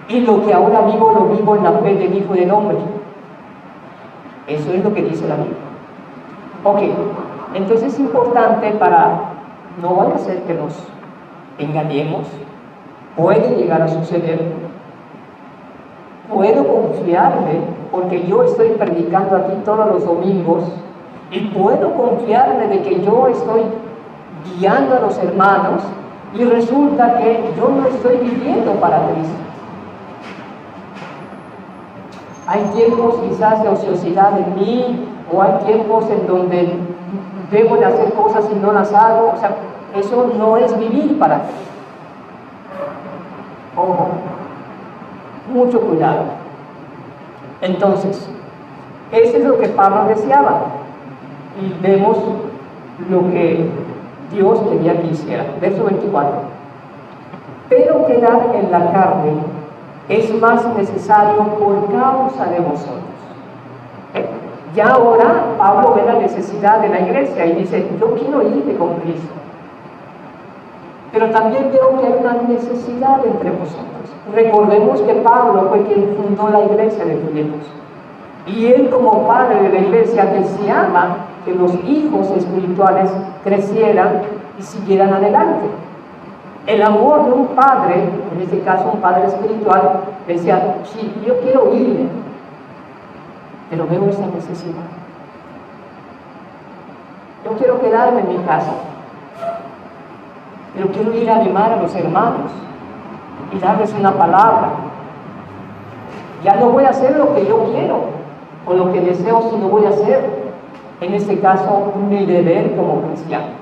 Speaker 1: Y lo que ahora vivo, lo vivo en la fe del Hijo del Hombre. Eso es lo que dice la Biblia. Ok, entonces es importante para no vaya a ser que nos engañemos. Puede llegar a suceder. Puedo confiarme porque yo estoy predicando aquí todos los domingos y puedo confiarme de que yo estoy guiando a los hermanos y resulta que yo no estoy viviendo para Cristo. Hay tiempos quizás de ociosidad en mí, o hay tiempos en donde debo de hacer cosas y no las hago. O sea, eso no es vivir para Cristo. Ojo, mucho cuidado. Entonces, eso es lo que Pablo deseaba. Y vemos lo que Dios quería que hiciera. Verso 24. Pero quedar en la carne es más necesario por causa de vosotros. Ya ahora Pablo ve la necesidad de la iglesia y dice, yo quiero irme con Cristo. Pero también veo que hay una necesidad entre vosotros. Recordemos que Pablo fue quien fundó la iglesia de Filipos. Y él como padre de la iglesia deseaba que los hijos espirituales crecieran y siguieran adelante. El amor de un padre, en este caso un padre espiritual, decía, sí, yo quiero irme, pero veo esa necesidad. Yo quiero quedarme en mi casa, pero quiero ir a animar a los hermanos y darles una palabra. Ya no voy a hacer lo que yo quiero o lo que deseo, sino voy a hacer, en este caso, mi deber como cristiano.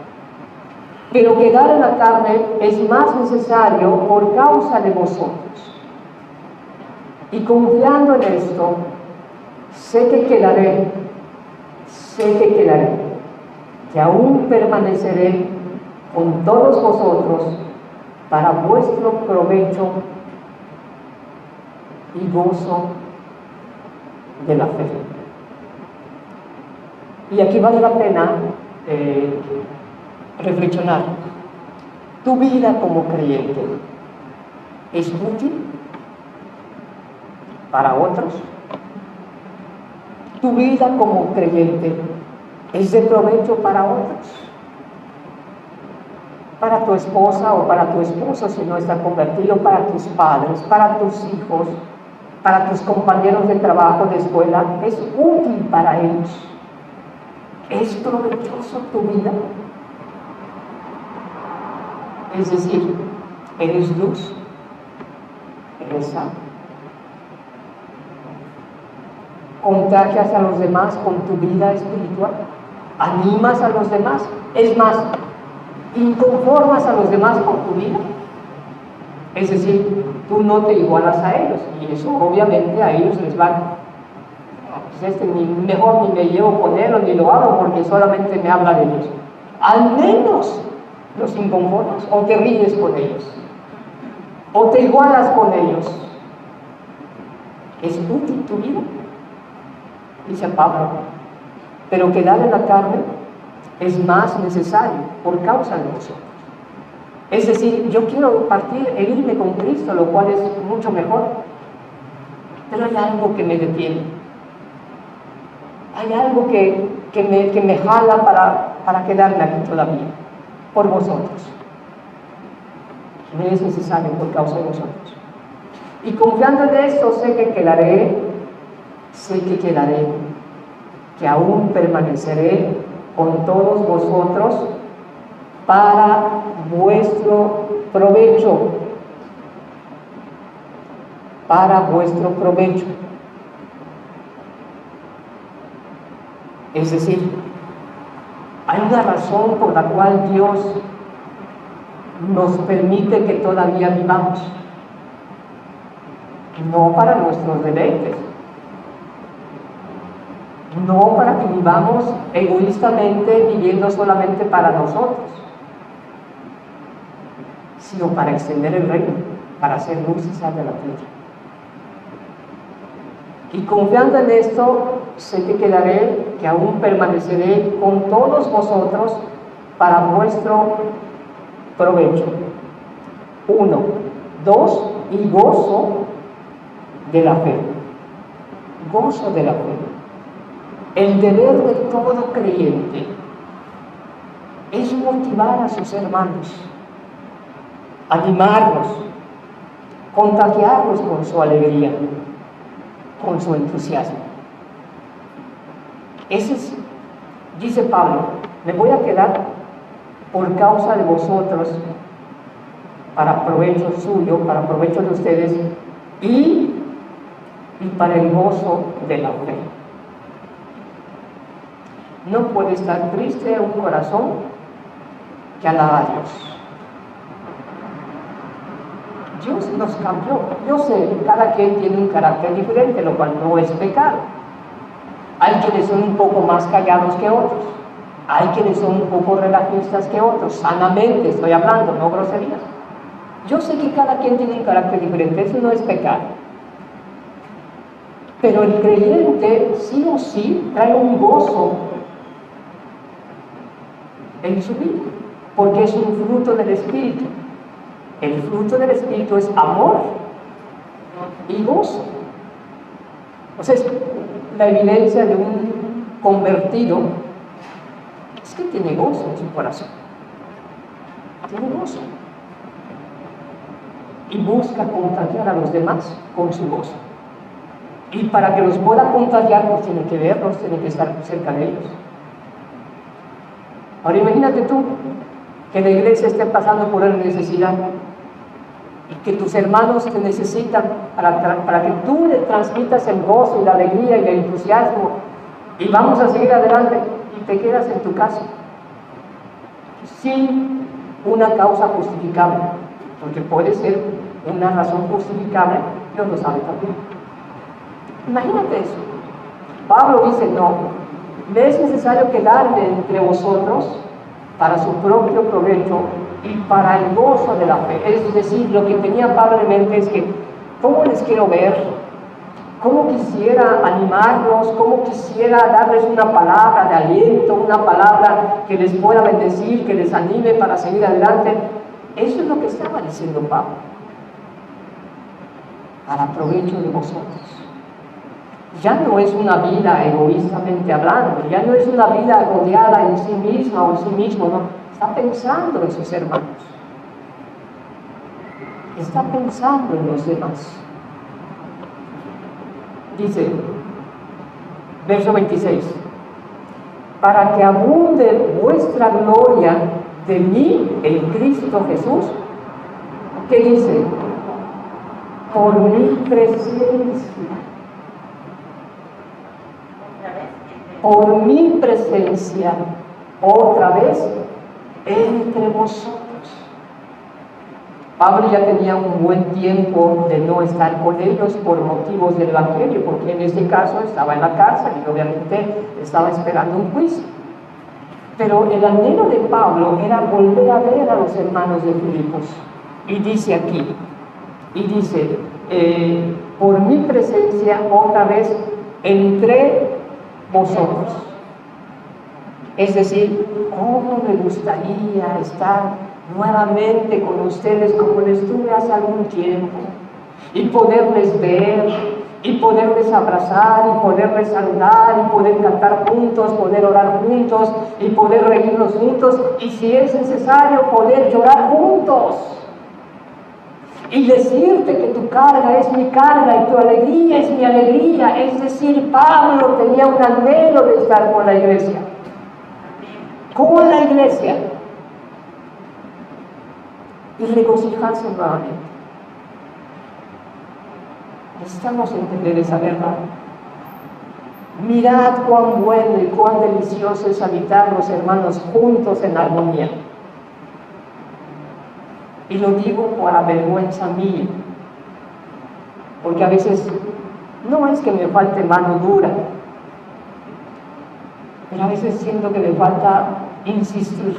Speaker 1: Pero quedar en la carne es más necesario por causa de vosotros. Y confiando en esto, sé que quedaré, que aún permaneceré con todos vosotros para vuestro provecho y gozo de la fe. Y aquí vale la pena reflexionar. ¿Tu vida como creyente es útil? para otros? ¿Tu vida como creyente es de provecho para otros? Para tu esposa o para tu esposo si no está convertido, para tus padres, para tus hijos, para tus compañeros de trabajo, de escuela, es útil para ellos. ¿Es provechoso tu vida? Es decir, ¿eres luz? ¿Eres sal? ¿Contagias a los demás con tu vida espiritual? ¿Animas a los demás? Es más, ¿inconformas a los demás con tu vida? Es decir, tú no te igualas a ellos, y eso obviamente a ellos les va, pues mejor ni me llevo con él o ni lo hago porque solamente me habla de ellos. Al menos los inconformas, o te ríes con ellos, o te igualas con ellos. ¿Es útil tu vida? Dice Pablo, pero quedar en la carne es más necesario por causa de nosotros. Es decir, yo quiero partir e irme con Cristo, lo cual es mucho mejor, pero hay algo que me detiene, hay algo que me jala para quedarme aquí todavía, por vosotros. Me es necesario por causa de vosotros. Y confiando en esto, sé que quedaré, que aún permaneceré con todos vosotros para vuestro provecho. Para vuestro provecho. Es decir, hay una razón por la cual Dios nos permite que todavía vivamos. No para nuestros deleites, no para que vivamos egoístamente viviendo solamente para nosotros, sino para extender el reino, para hacer luz y sal de la tierra. Y confiando en esto, sé que quedaré, que aún permaneceré con todos vosotros para vuestro provecho. 1, 2, y gozo de la fe. Gozo de la fe. El deber de todo creyente es motivar a sus hermanos, animarlos, contagiarlos con su alegría, con su entusiasmo. Ese es, dice Pablo, me voy a quedar por causa de vosotros, para provecho suyo, para provecho de ustedes y para el gozo de la fe. No puede estar triste un corazón que alaba a Dios. Dios nos cambió. Yo sé, cada quien tiene un carácter diferente, lo cual no es pecado. Hay quienes son un poco más callados que otros. Hay quienes son un poco relajistas que otros. Sanamente estoy hablando, no groserías. Yo sé que cada quien tiene un carácter diferente, eso no es pecado. Pero el creyente sí o sí trae un gozo en su vida, porque es un fruto del Espíritu. El fruto del Espíritu es amor y gozo. O sea, es la evidencia de un convertido, es que tiene gozo en su corazón. Tiene gozo. Y busca contagiar a los demás con su gozo. Y para que los pueda contagiar, pues tiene que verlos, tiene que estar cerca de ellos. Ahora imagínate tú que la iglesia esté pasando por una necesidad y que tus hermanos te necesitan para que tú le transmitas el gozo y la alegría y el entusiasmo y vamos a seguir adelante y te quedas en tu casa sin una causa justificable, porque puede ser una razón justificable, Dios lo sabe también. Imagínate eso. Pablo dice, no, me es necesario quedarme entre vosotros para su propio provecho y para el gozo de la fe. Es decir, lo que tenía Pablo en mente es que, ¿cómo les quiero ver? ¿Cómo quisiera animarlos? ¿Cómo quisiera darles una palabra de aliento, una palabra que les pueda bendecir, que les anime para seguir adelante? Eso es lo que estaba diciendo Pablo. Para provecho de vosotros. ya no es una vida egoístamente hablando, ya no es una vida rodeada en sí misma o en sí mismo, no, está pensando en sus hermanos, está pensando en los demás. Dice, verso 26, para que abunde vuestra gloria de mí en Cristo Jesús. ¿Qué dice? Por mi presencia. Por mi presencia, otra vez, entre vosotros. Pablo ya tenía un buen tiempo de no estar con ellos por motivos del Evangelio, porque en este caso estaba en la cárcel y obviamente estaba esperando un juicio. Pero el anhelo de Pablo era volver a ver a los hermanos de Filipos. Y dice aquí, por mi presencia otra vez entre vosotros. Es decir, ¿cómo me gustaría estar nuevamente con ustedes como les estuve hace algún tiempo? Y poderles ver, y poderles abrazar, y poderles saludar, y poder cantar juntos, poder orar juntos, y poder reírnos juntos, y si es necesario, poder llorar juntos. Y decirte que tu carga es mi carga y tu alegría es mi alegría. Es decir, Pablo tenía un anhelo de estar con la iglesia. Con la iglesia. Y regocijarse nuevamente. Necesitamos entender esa verdad. Mirad cuán bueno y cuán delicioso es habitar los hermanos juntos en armonía. Y lo digo por vergüenza mía, porque a veces no es que me falte mano dura, pero a veces siento que me falta insistir.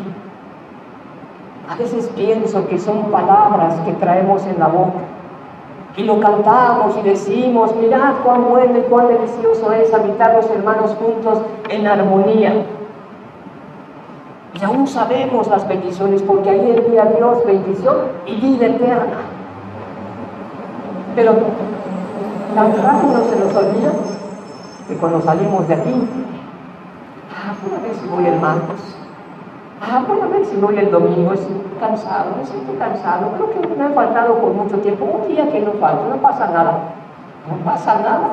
Speaker 1: A veces pienso que son palabras que traemos en la boca y lo cantamos y decimos, mirad cuán bueno y cuán delicioso es habitar los hermanos juntos en armonía. Y aún sabemos las bendiciones, porque ahí envía Dios bendición y vida eterna. Pero tan rápido se nos olvida que cuando salimos de aquí, voy a ver si voy el martes, voy a ver si voy el domingo, estoy cansado, me siento cansado, creo que me he faltado por mucho tiempo, un día que no falto, no pasa nada, no pasa nada.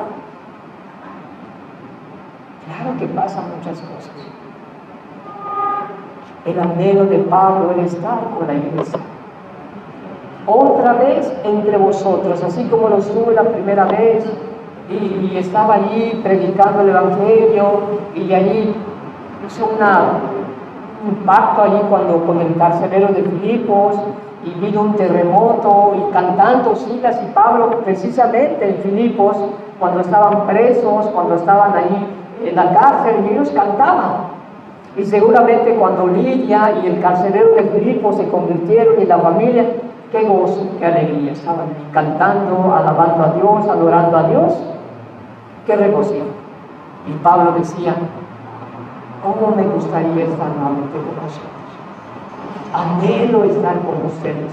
Speaker 1: Claro que pasan muchas cosas. El anhelo de Pablo era estar con la iglesia. Otra vez entre vosotros, así como lo estuve la primera vez, y estaba allí predicando el Evangelio, y allí hice un pacto allí con el carcelero de Filipos, y vino un terremoto, y cantando Silas y Pablo, precisamente en Filipos, cuando estaban presos, cuando estaban allí en la cárcel, y ellos cantaban. Y seguramente cuando Lidia y el carcelero de Filipos se convirtieron en la familia, qué gozo, qué alegría, estaban cantando, alabando a Dios, adorando a Dios, qué regocijo. Y Pablo decía, ¿cómo me gustaría estar nuevamente con vosotros? Anhelo estar con ustedes.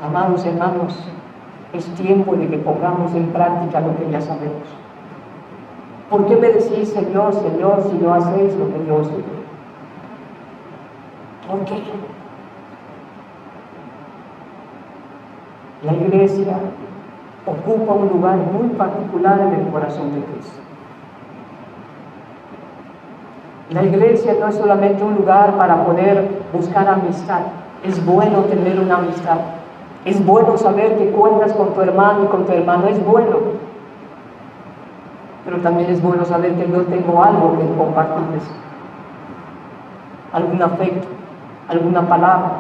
Speaker 1: Amados hermanos, es tiempo de que pongamos en práctica lo que ya sabemos. ¿Por qué me decís, Señor, Señor, si no hacéis lo que yo os digo? ¿Por qué? La iglesia ocupa un lugar muy particular en el corazón de Cristo. La iglesia no es solamente un lugar para poder buscar amistad. Es bueno tener una amistad. Es bueno saber que cuentas con tu hermano y con tu hermano. Es bueno. Pero también es bueno saber que yo tengo algo que compartirles. Algún afecto, alguna palabra,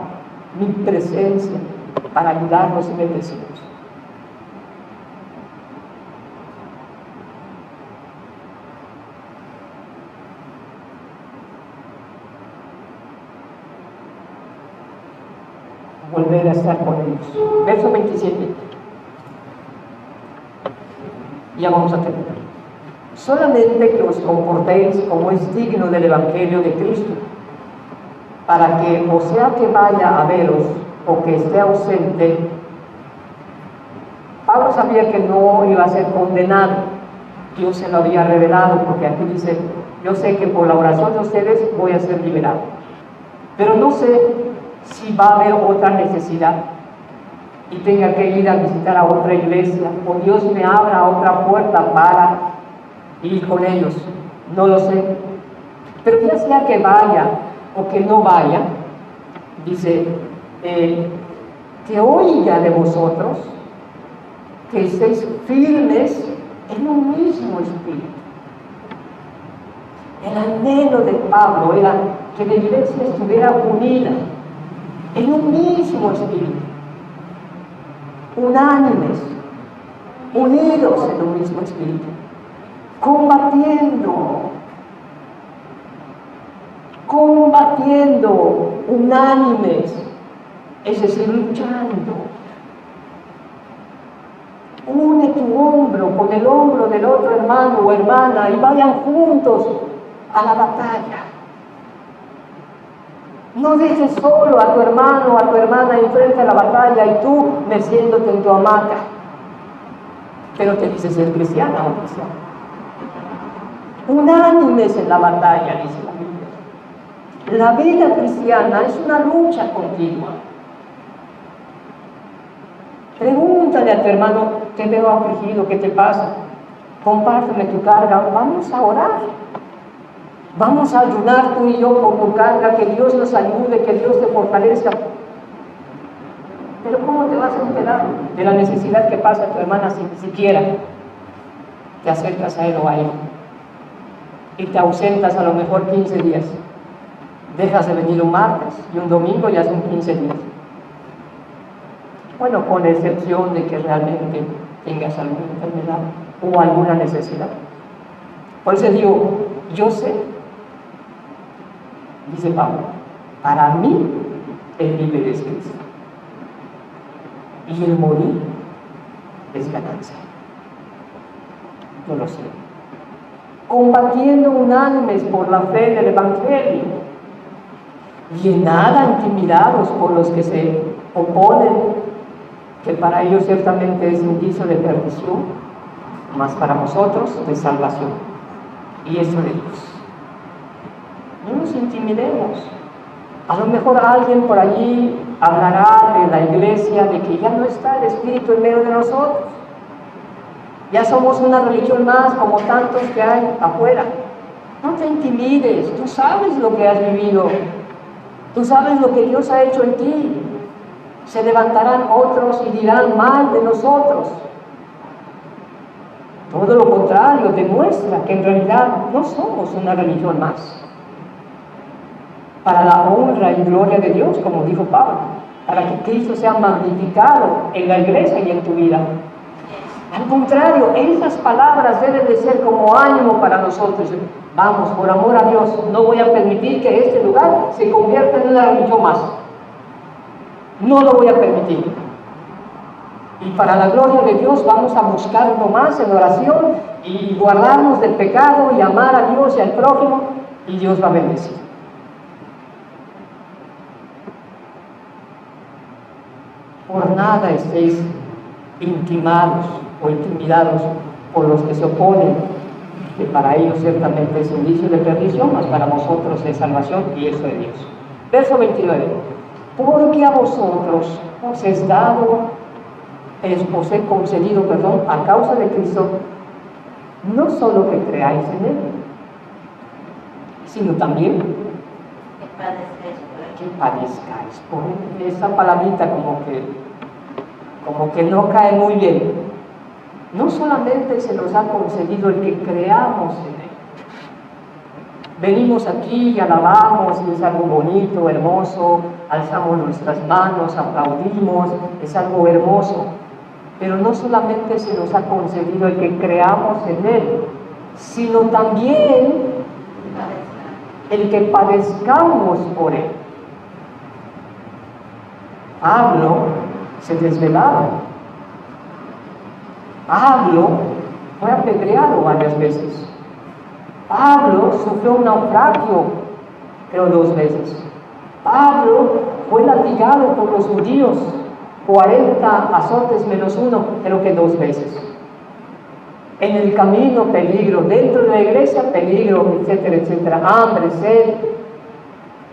Speaker 1: mi presencia para ayudarlos y bendecirlos. Volver a estar con ellos. Verso 27. Ya vamos a terminar. Solamente que os comportéis como es digno del Evangelio de Cristo, para que, o sea que vaya a veros o que esté ausente, Pablo sabía que no iba a ser condenado. Dios se lo había revelado, porque aquí dice, yo sé que por la oración de ustedes voy a ser liberado. Pero no sé si va a haber otra necesidad y tenga que ir a visitar a otra iglesia, o Dios me abra otra puerta para ir con ellos. No lo sé. Pero ya sea que vaya o que no vaya, dice, que oiga de vosotros, que estéis firmes en un mismo espíritu. El anhelo de Pablo era que la iglesia estuviera unida en un mismo espíritu, unánimes, unidos en un mismo espíritu, combatiendo, unánimes, es decir, luchando. Une tu hombro con el hombro del otro hermano o hermana y vayan juntos a la batalla. No dejes solo a tu hermano o a tu hermana enfrente a la batalla y tú meciéndote en tu hamaca. Pero te dices ser cristiana o cristiano. Unánimes en la batalla, dice la Biblia. La vida cristiana es una lucha continua. Pregúntale a tu hermano, te veo afligido, ¿qué te pasa? Compárteme tu carga, vamos a orar. Vamos a ayunar tú y yo por tu carga, que Dios nos ayude, que Dios te fortalezca. Pero ¿cómo te vas a enterar de la necesidad que pasa tu hermana si ni siquiera te acercas a él o a ella? Y te ausentas a lo mejor 15 días. Dejas de venir un martes y un domingo ya son 15 días. Bueno, con excepción de que realmente tengas alguna enfermedad o alguna necesidad. Por eso digo, yo sé, dice Pablo, para mí el vivir es Cristo y el morir es ganancia. Yo lo sé. Combatiendo unánimes por la fe del Evangelio y en nada intimidados por los que se oponen, que para ellos ciertamente es indicio de perdición, mas para nosotros de salvación. Y eso de Dios. No nos intimidemos. A lo mejor alguien por allí hablará de la iglesia, de que ya no está el Espíritu en medio de nosotros. Ya somos una religión más, como tantos que hay afuera. No te intimides, tú sabes lo que has vivido. Tú sabes lo que Dios ha hecho en ti. Se levantarán otros y dirán mal de nosotros. Todo lo contrario, demuestra que en realidad no somos una religión más. Para la honra y gloria de Dios, como dijo Pablo, para que Cristo sea magnificado en la iglesia y en tu vida. Al contrario, esas palabras deben de ser como ánimo para nosotros. Vamos, por amor a Dios, no voy a permitir que este lugar se convierta en una religión más. No lo voy a permitir. Y para la gloria de Dios vamos a buscarlo más en oración y guardarnos del pecado y amar a Dios y al prójimo, y Dios va a bendecir. Por nada estéis intimados o intimidados por los que se oponen, que para ellos ciertamente es indicio de perdición, mas para nosotros es salvación, y eso de Dios. Verso 29. Porque a vosotros os he concedido, a causa de Cristo, no solo que creáis en Él, sino también que padezcáis por Él. Esa palabrita como que no cae muy bien. No solamente se nos ha concedido el que creamos en Él. Venimos aquí y alabamos, y es algo bonito, hermoso, alzamos nuestras manos, aplaudimos, es algo hermoso. Pero no solamente se nos ha concedido el que creamos en Él, sino también el que padezcamos por Él. Pablo se desvelaba. Pablo fue apedreado varias veces. Pablo sufrió un naufragio, creo 2 veces. Pablo fue latigado por los judíos 40 azotes menos uno, creo que 2 veces. En el camino, peligro. Dentro de la iglesia, peligro, etcétera, etcétera. Hambre, sed.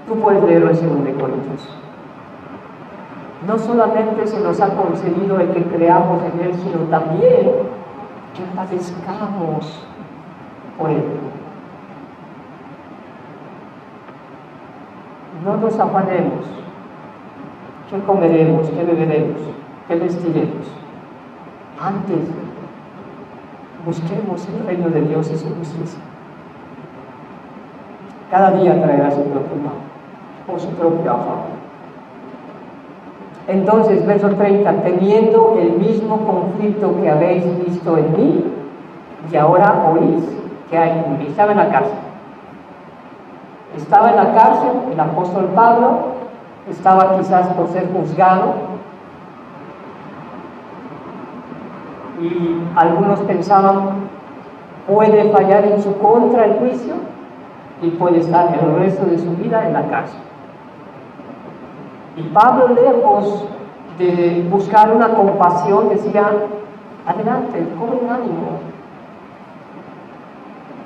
Speaker 1: Tú puedes leerlo en 2 Corintios. No solamente se nos ha concedido el que creamos en Él, sino también que padezcamos por Él. No nos afanemos. ¿Qué comeremos? ¿Qué beberemos? ¿Qué vestiremos? Antes, busquemos el reino de Dios y su justicia. Cada día traerá su propio mal o su propio afán. Entonces, verso 30, teniendo el mismo conflicto que habéis visto en mí, y ahora oís que hay en mí. Estaba en la cárcel. Estaba en la cárcel el apóstol Pablo, estaba quizás por ser juzgado, y algunos pensaban, puede fallar en su contra el juicio, y puede estar el resto de su vida en la cárcel. Y Pablo, lejos de buscar una compasión, decía, adelante, cobren ánimo.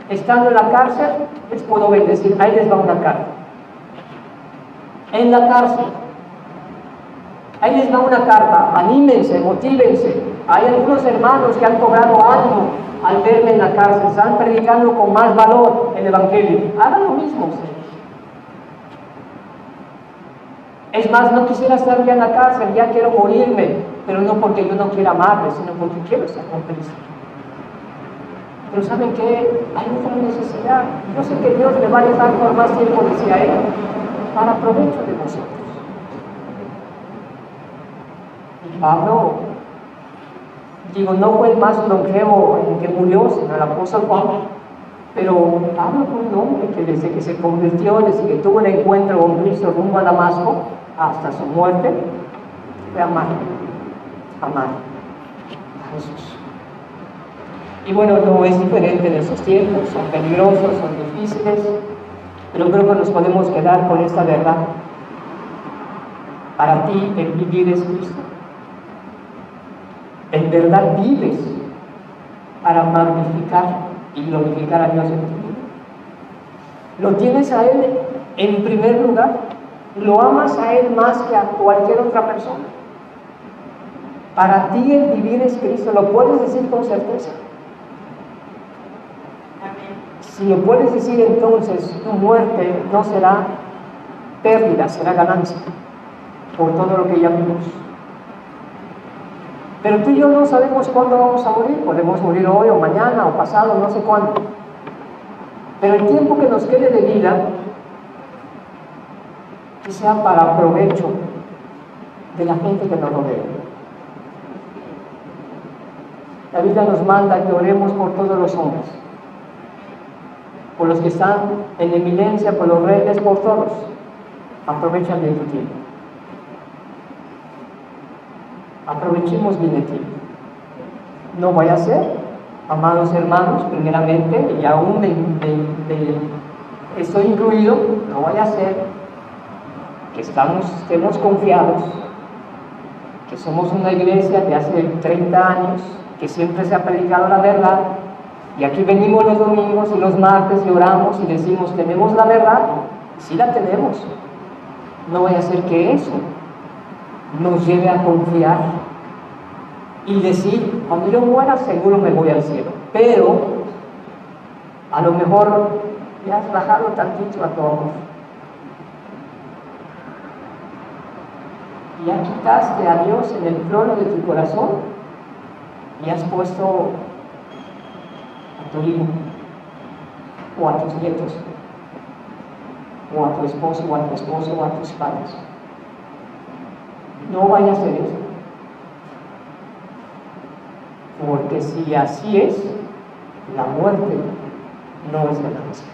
Speaker 1: Estando en la cárcel, les puedo bendecir, ahí les va una carta. En la cárcel, ahí les va una carta, anímense, motívense. Hay algunos hermanos que han cobrado ánimo al verme en la cárcel, están predicando con más valor el Evangelio. Hagan lo mismo ustedes. Es más, no quisiera estar ya en la cárcel, ya quiero morirme, pero no porque yo no quiera amarle, sino porque quiero estar con Cristo. Pero ¿saben qué? Hay otra necesidad. Yo sé que Dios me va a dejar por más tiempo, decía él, para provecho de vosotros. Y Pablo, digo, no fue el más longevo en que murió, sino el apóstol Juan, pero Pablo fue un hombre que desde que se convirtió, desde que tuvo el encuentro con Cristo rumbo a Damasco, hasta su muerte, fue amar a Jesús. Y bueno, no es diferente en esos tiempos, son peligrosos, son difíciles, pero creo que nos podemos quedar con esta verdad. Para ti el vivir es Cristo. En verdad vives para magnificar y glorificar a Dios en tu vida. Lo tienes a Él en primer lugar. Lo amas a Él más que a cualquier otra persona. Para ti el vivir es Cristo. Lo puedes decir con certeza. Si lo puedes decir, entonces tu muerte no será pérdida, será ganancia por todo lo que ya vimos. Pero tú y yo no sabemos cuándo vamos a morir. Podemos morir hoy o mañana o pasado, no sé cuándo. Pero el tiempo que nos quede de vida, que sea para provecho de la gente que nos rodea. La Biblia nos manda que oremos por todos los hombres, por los que están en eminencia, por los reyes, por todos. Aprovechan bien tu tiempo. Aprovechemos bien el tiempo. No vaya a ser, amados hermanos, primeramente, y aún estoy incluido, no vaya a ser que estemos confiados, que somos una iglesia de hace 30 años, que siempre se ha predicado la verdad, y aquí venimos los domingos y los martes y oramos y decimos, ¿tenemos la verdad? Sí la tenemos. No vaya a ser que eso nos lleve a confiar y decir, cuando yo muera seguro me voy al cielo, pero a lo mejor ya has bajado tantito a tu amor. Ya quitaste a Dios en el trono de tu corazón y has puesto a tu hijo o a tus nietos o a tu esposo o a tu esposo o a tus padres. No vaya a ser eso, porque si así es, la muerte no es ganancia.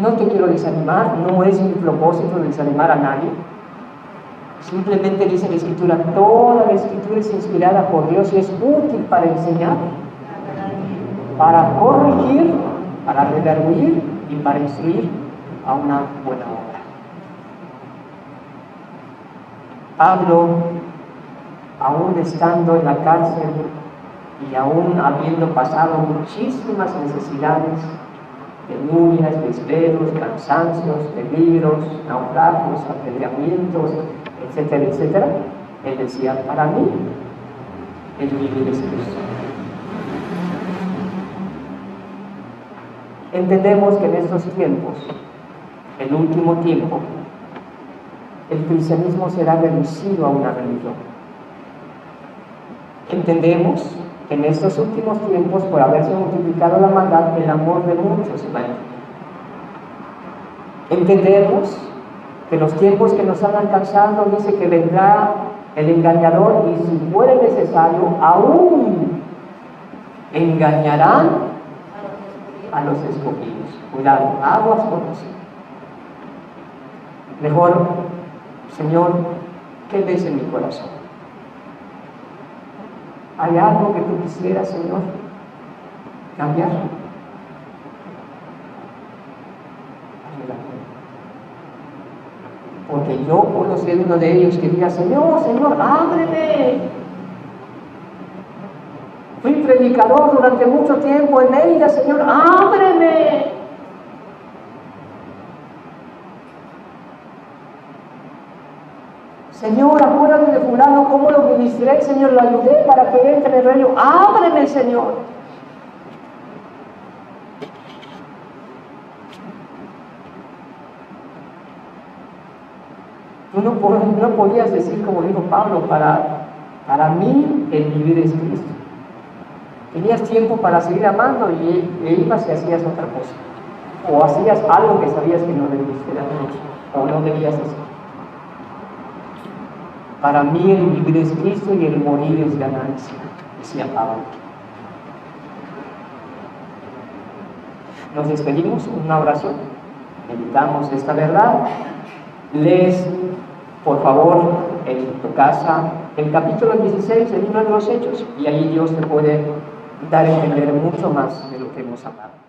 Speaker 1: No te quiero desanimar, no es mi propósito desanimar a nadie. Simplemente dice la Escritura, toda la Escritura es inspirada por Dios y es útil para enseñar, para corregir, para redarguir y para instruir a una buena obra. Pablo aún estando en la cárcel y aún habiendo pasado muchísimas necesidades, penurias, desvelos, cansancios, peligros, naufragios, apedreamientos, etcétera, etcétera, él decía, para mí, el vivir es Cristo. Entendemos que en estos tiempos, el último tiempo, el cristianismo será reducido a una religión. Entendemos que en estos últimos tiempos, por haberse multiplicado la maldad, el amor de muchos se va a enfriar. Entendemos que los tiempos que nos han alcanzado, dice que vendrá el engañador y si fuere necesario, aún engañarán a los escogidos. Cuidado, aguas con eso. Mejor, Señor, ¿qué ves en mi corazón? ¿Hay algo que tú quisieras, Señor, cambiar? Porque yo puedo ser uno de ellos que diga, Señor, Señor, ábreme. Fui predicador durante mucho tiempo en ella, Señor, ábreme. Señor, acuérdate de fulano, cómo lo ministré, Señor, lo ayudé para que entre en el reino. Ábreme, Señor. Tú no podías decir, como dijo Pablo, para mí el vivir es Cristo. Tenías tiempo para seguir amando y ibas y hacías otra cosa. O hacías algo que sabías que no debías hacer, o no debías hacer. Para mí el vivir es Cristo y el morir es ganancia, decía Pablo. Nos despedimos con una oración. Meditamos esta verdad. Lees, por favor, en tu casa, el capítulo 16 del libro de los Hechos, y ahí Dios te puede dar a entender mucho más de lo que hemos hablado.